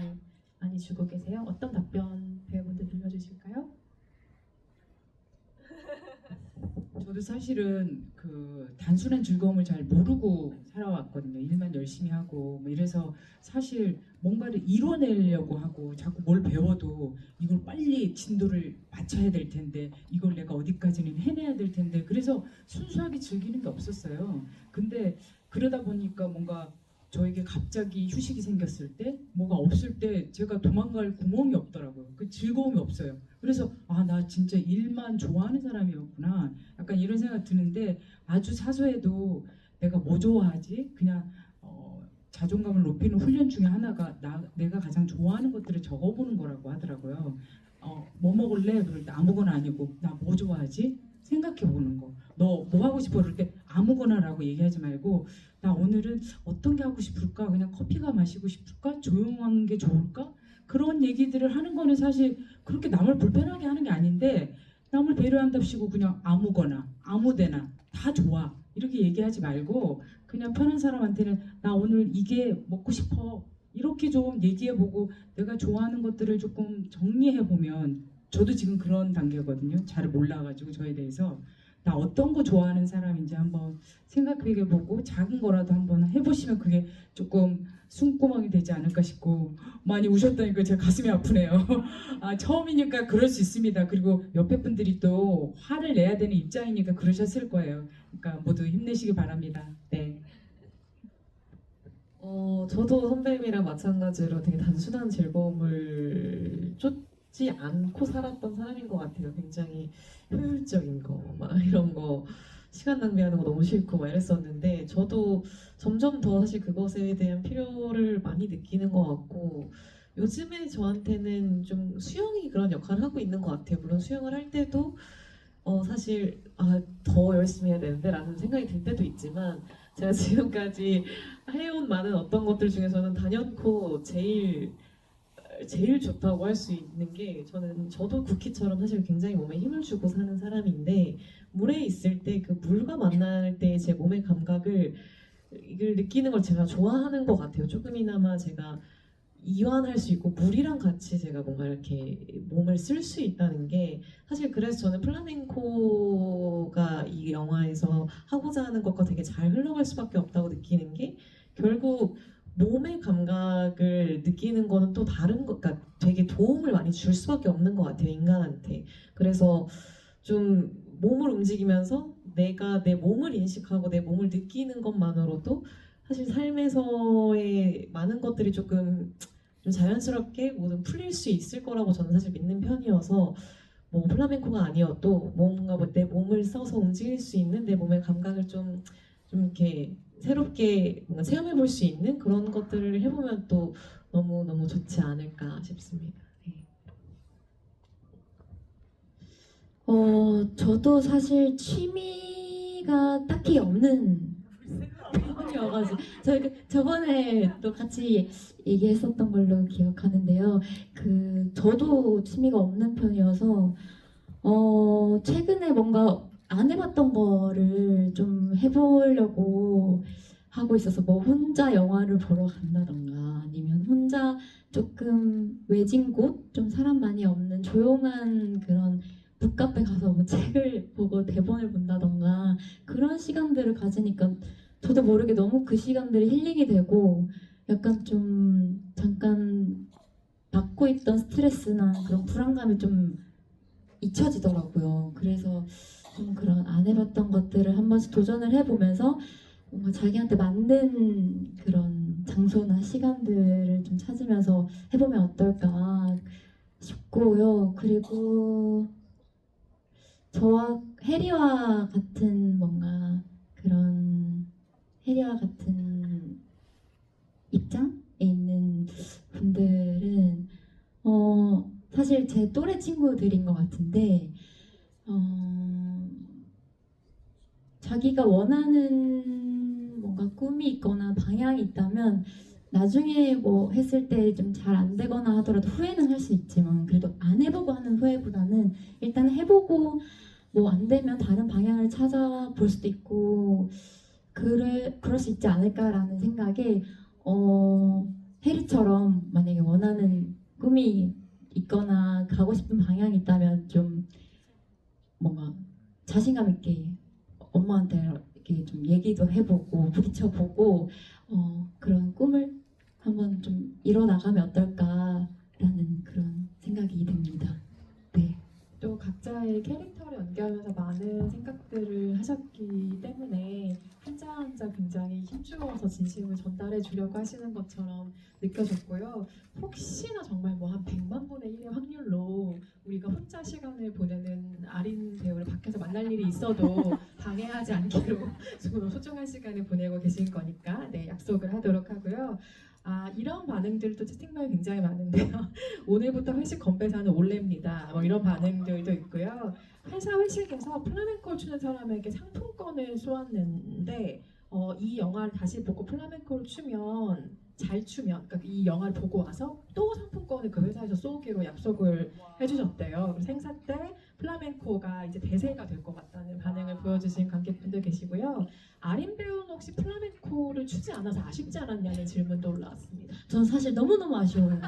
많이 주고 계세요. 어떤 답변 배우분들 들려주실까요? 저도 사실은 그 단순한 즐거움을 잘 모르고 살아왔거든요. 일만 열심히 하고 뭐 이래서 사실 뭔가를 이뤄내려고 하고 자꾸 뭘 배워도 이걸 빨리 진도를 맞춰야 될 텐데 이걸 내가 어디까지는 해내야 될 텐데 그래서 순수하게 즐기는 게 없었어요. 근데 그러다 보니까 뭔가 저에게 갑자기 휴식이 생겼을 때 뭐가 없을 때 제가 도망갈 구멍이 없더라고요. 그 즐거움이 없어요. 그래서 아, 나 진짜 일만 좋아하는 사람이었구나. 약간 이런 생각 드는데 아주 사소해도 내가 뭐 좋아하지? 그냥 자존감을 높이는 훈련 중에 하나가 내가 가장 좋아하는 것들을 적어보는 거라고 하더라고요. 뭐 먹을래? 그럴 때 아무거나 아니고 나 뭐 좋아하지? 생각해 보는 거. 너 뭐 하고 싶어? 그럴 때 아무거나라고 얘기하지 말고 나 오늘은 어떤 게 하고 싶을까? 그냥 커피가 마시고 싶을까? 조용한 게 좋을까? 그런 얘기들을 하는 거는 사실 그렇게 남을 불편하게 하는 게 아닌데 남을 배려한답시고 그냥 아무거나 아무데나 다 좋아 이렇게 얘기하지 말고 그냥 편한 사람한테는 나 오늘 이게 먹고 싶어 이렇게 좀 얘기해보고 내가 좋아하는 것들을 조금 정리해보면 저도 지금 그런 단계거든요. 잘 몰라가지고 저에 대해서 나 어떤 거 좋아하는 사람인지 한번 생각해보고 작은 거라도 한번 해보시면 그게 조금 숨구멍이 되지 않을까 싶고 많이 우셨다니까 제가 가슴이 아프네요. 아, 처음이니까 그럴 수 있습니다. 그리고 옆에 분들이 또 화를 내야 되는 입장이니까 그러셨을 거예요. 그러니까 모두 힘내시기 바랍니다. 네. 저도 선배님이랑 마찬가지로 되게 단순한 즐거움을 쫓지 않고 살았던 사람인 것 같아요. 굉장히 효율적인 거, 막 이런 거, 시간 낭비하는 거 너무 싫고 막 이랬었는데, 저도 점점 더 사실 그것에 대한 필요를 많이 느끼는 것 같고, 요즘에 저한테는 좀 수영이 그런 역할을 하고 있는 것 같아요. 물론 수영을 할 때도 사실 더 열심히 해야 되는데 라는 생각이 들 때도 있지만, 제가 지금까지 해온 많은 어떤 것들 중에서는 단연코 제일 좋다고 할 수 있는 게, 저도 쿠키처럼 사실 굉장히 몸에 힘을 주고 사는 사람인데, 물에 있을 때 그 물과 만날 때 제 몸의 감각을 이걸 느끼는 걸 제가 좋아하는 것 같아요. 조금이나마 제가 이완할 수 있고 물이랑 같이 제가 뭔가 이렇게 몸을 쓸 수 있다는 게, 사실 그래서 저는 플라멩코가 이 영화에서 하고자 하는 것과 되게 잘 흘러갈 수밖에 없다고 느끼는 게, 결국 몸의 감각을 느끼는 거는 또 다른 것, 그러니까 되게 도움을 많이 줄 수밖에 없는 것 같아요, 인간한테. 그래서 좀 몸을 움직이면서 내가 내 몸을 인식하고 내 몸을 느끼는 것만으로도 사실 삶에서의 많은 것들이 조금 좀 자연스럽게 모든 풀릴 수 있을 거라고 저는 사실 믿는 편이어서, 뭐 플라멩코가 아니어도 뭔가 내 몸을 써서 움직일 수 있는 내 몸의 감각을 좀 이렇게 새롭게 뭔가 체험해 볼 수 있는 그런 것들을 해보면 또 너무 좋지 않을까 싶습니다. 네. 저도 사실 취미가 딱히 없는 편이어가지고 저번에 또 같이 얘기했었던 걸로 기억하는데요. 저도 취미가 없는 편이어서 최근에 뭔가 안 해봤던 거를 좀 해보려고 하고 있어서, 뭐 혼자 영화를 보러 간다던가 아니면 혼자 조금 외진 곳, 좀 사람 많이 없는 조용한 그런 북카페 가서 뭐 책을 보고 대본을 본다던가 그런 시간들을 가지니까 저도 모르게 너무 그 시간들이 힐링이 되고 약간 좀 잠깐 받고 있던 스트레스나 그런 불안감이 좀 잊혀지더라고요. 그래서 좀 그런 안 해봤던 것들을 한 번씩 도전을 해보면서 뭔가 자기한테 맞는 그런 장소나 시간들을 좀 찾으면서 해보면 어떨까 싶고요. 그리고 저와 해리와 같은 뭔가 그런 해리와 같은 입장에 있는 분들은 사실 제 또래 친구들인 것 같은데 자기가 원하는 뭔가 꿈이 있거나 방향이 있다면 나중에 뭐 했을 때 좀 잘 안 되거나 하더라도 후회는 할 수 있지만 그래도 안 해보고 하는 후회보다는 일단 해보고 뭐 안 되면 다른 방향을 찾아볼 수도 있고 그럴 수 있지 않을까라는 생각에 해리처럼 만약에 원하는 꿈이 있거나 가고 싶은 방향이 있다면 좀 뭔가 자신감 있게 엄마한테 이렇게 좀 얘기도 해보고 부딪혀보고 그런 꿈을 한번 좀 이뤄나가면 어떨까라는 그런 생각이 듭니다. 네. 또 각자의 캐릭터를 연기하면서 많은 생각들을 하셨기 때문에 한자 한자 굉장히 힘주어서 진심을 전달해 주려고 하시는 것처럼 느껴졌고요. 혹시나 정말 뭐 한 100만 분의 1의 확률로 우리가 혼자 시간을 보내는 아린 배우를 밖에서 만날 일이 있어도 방해하지 않기로 조금 소중한 시간을 보내고 계실 거니까 네, 약속을 하도록 하고요. 이런 반응들도 채팅방에 굉장히 많은데요. 오늘부터 회식 건배사는 올레입니다. 뭐 이런 반응들도 있고요. 회사 회식에서 플라멩코를 추는 사람에게 상품권을 쏘았는데 이 영화를 다시 보고 플라멩코를 추면 잘 추면 그러니까 이 영화를 보고 와서 또 상품권을 그 회사에서 쏘기로 약속을 해주셨대요. 생사 때 플라멩코가 이제 대세가 될 것 같다는 반응을 보여주신 관객분들 계시고요. 아린 배우는 혹시 플라멩코를 추지 않아서 아쉽지 않았냐는 질문도 올라왔습니다. 저는 사실 너무너무 아쉬워요.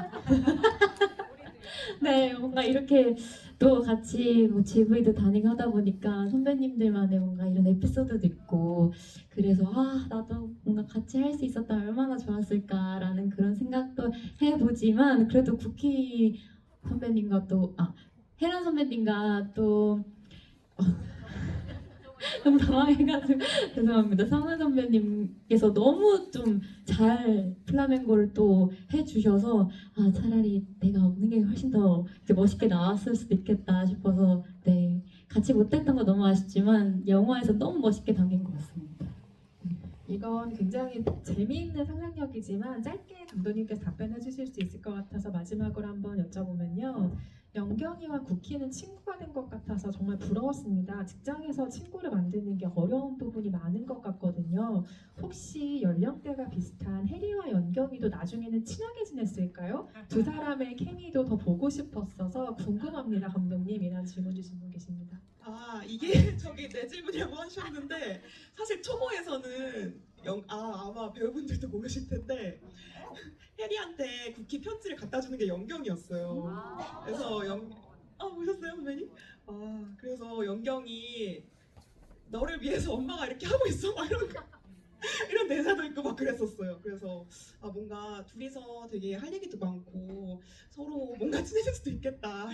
네, 뭔가 이렇게 또 같이 뭐 GV도 다니고 하다 보니까 선배님들만의 뭔가 이런 에피소드도 있고 그래서 나도 뭔가 같이 할 수 있었다면 얼마나 좋았을까라는 그런 생각도 해보지만 그래도 쿠키 선배님과 또 혜란 선배님과 또 너무 당황해가지고 죄송합니다. 성은 선배님께서 너무 좀 잘 플라멩코를 또 해주셔서 차라리 내가 없는 게 훨씬 더 이제 멋있게 나왔을 수도 있겠다 싶어서 네 같이 못했던 거 너무 아쉽지만 영화에서 너무 멋있게 담긴 것 같습니다. 이건 굉장히 재미있는 상상력이지만 짧게 감독님께서 답변해 주실 수 있을 것 같아서 마지막으로 한번 여쭤보면요. 영경이와 쿠키는 친구가 된 것 같아서 정말 부러웠습니다. 직장에서 친구를 만드는 게 어려운 부분이 많은 것 같거든요. 혹시 연령대가 비슷한 해리와 연경이도 나중에는 친하게 지냈을까요? 두 사람의 케미도 더 보고 싶었어서 궁금합니다, 감독님이라는 질문 주신 분 계십니다. 이게 저기 내 질문이라고 하셨는데 사실 초보에서는 아마 배우분들도 모르실 텐데 해리한테 쿠키 편지를 갖다 주는 게 연경이었어요. 그래서 보셨어요, 선배님? 그래서 연경이 너를 위해서 엄마가 이렇게 하고 있어 막 이런 대사도 있고 막 그랬었어요. 그래서 뭔가 둘이서 되게 할 얘기도 많고 서로 뭔가 친해질 수도 있겠다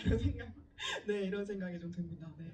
이런 생각이 좀 듭니다. 네.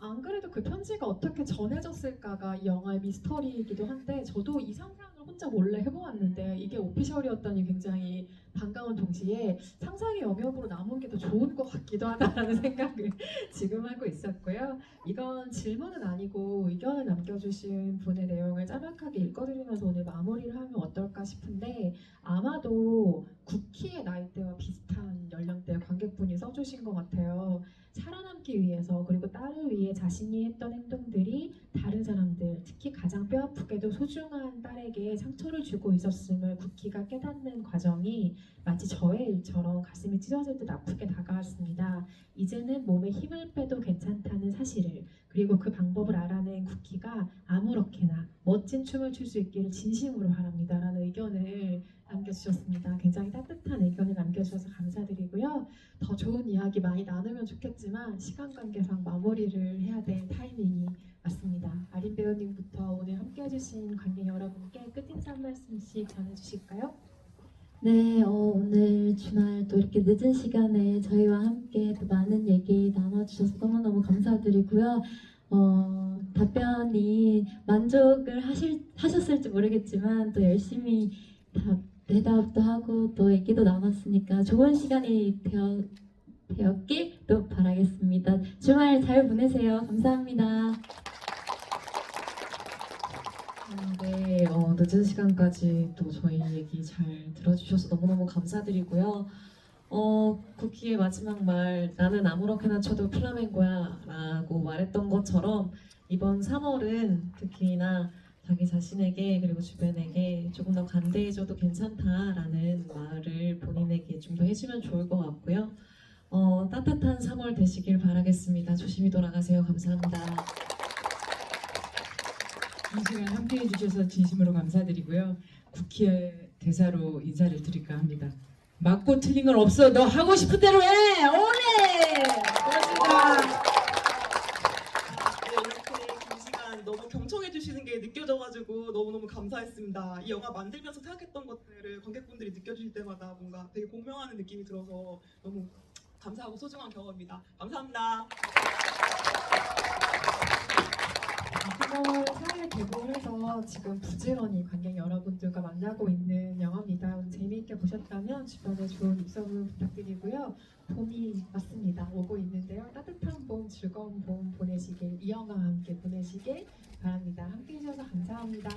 안 그래도 그 편지가 어떻게 전해졌을까가 이 영화의 미스터리이기도 한데 저도 이 상상을 혼자 몰래 해보았는데 이게 오피셜이었다니 굉장히 반가운 동시에 상상의 영역으로 남은 게 더 좋은 것 같기도 하다라는 생각을 지금 하고 있었고요. 이건 질문은 아니고 의견을 남겨주신 분의 내용을 짤막하게 읽어드리면서 오늘 마무리를 하면 어떨까 싶은데 아마도 쿠키의 나이대와 비슷한 연령대의 관객분이 써주신 것 같아요. 살아남기 위해서 그리고 딸을 위해 자신이 했던 행동들이 다른 사람들 특히 가장 뼈아프게도 소중한 딸에게 상처를 주고 있었음을 쿠키가 깨닫는 과정이 마치 저의 일처럼 가슴이 찢어질 듯 아프게 다가왔습니다. 이제는 몸에 힘을 빼도 괜찮다는 사실을 그리고 그 방법을 알아낸 쿠키가 아무렇게나 멋진 춤을 출 수 있기를 진심으로 바랍니다 라는 의견을 남겨주셨습니다. 굉장히 따뜻한 의견을 남겨주셔서 감사드리고요. 더 좋은 이야기 많이 나누면 좋겠지만 시간 관계상 마무리를 해야 될 타이밍이 맞습니다. 아린 배우님부터 오늘 함께 해주신 관객 여러분께 끝인사 한 말씀씩 전해주실까요? 네, 오늘 주말 또 이렇게 늦은 시간에 저희와 함께 또 많은 얘기 나눠주셔서 너무너무 감사드리고요. 답변이 만족을 하셨을지 모르겠지만 또 열심히 대답도 하고 또 얘기도 나눴으니까 좋은 시간이 되었길 또 바라겠습니다. 주말 잘 보내세요. 감사합니다. 네, 늦은 시간까지 또 저희 얘기 잘 들어주셔서 너무너무 감사드리고요. 쿠키의 마지막 말, 나는 아무렇게나 쳐도 플라멩코야 라고 말했던 것처럼 이번 3월은 특히나 자기 자신에게 그리고 주변에게 조금 더 관대해져도 괜찮다라는 말을 본인에게 좀 더 해주면 좋을 것 같고요. 따뜻한 3월 되시길 바라겠습니다. 조심히 돌아가세요. 감사합니다. 이 시간 함께해 주셔서 진심으로 감사드리고요. 국희의 대사로 인사를 드릴까 합니다. 맞고 틀린 건 없어. 너 하고 싶은 대로 해. 오래. 고맙습니다. 네, 이렇게 긴 시간 너무 경청해 주시는 게 느껴져가지고 너무너무 감사했습니다. 이 영화 만들면서 생각했던 것들을 관객분들이 느껴주실 때마다 뭔가 되게 공명하는 느낌이 들어서 너무 감사하고 소중한 경험입니다. 감사합니다. 3월 4일 개봉해서 지금 부지런히 관객 여러분들과 만나고 있는 영화입니다. 오늘 재미있게 보셨다면 주변에 좋은 입소문 부탁드리고요. 봄이 왔습니다. 오고 있는데요. 따뜻한 봄, 즐거운 봄 보내시길, 이 영화와 함께 보내시길 바랍니다. 함께 해주셔서 감사합니다.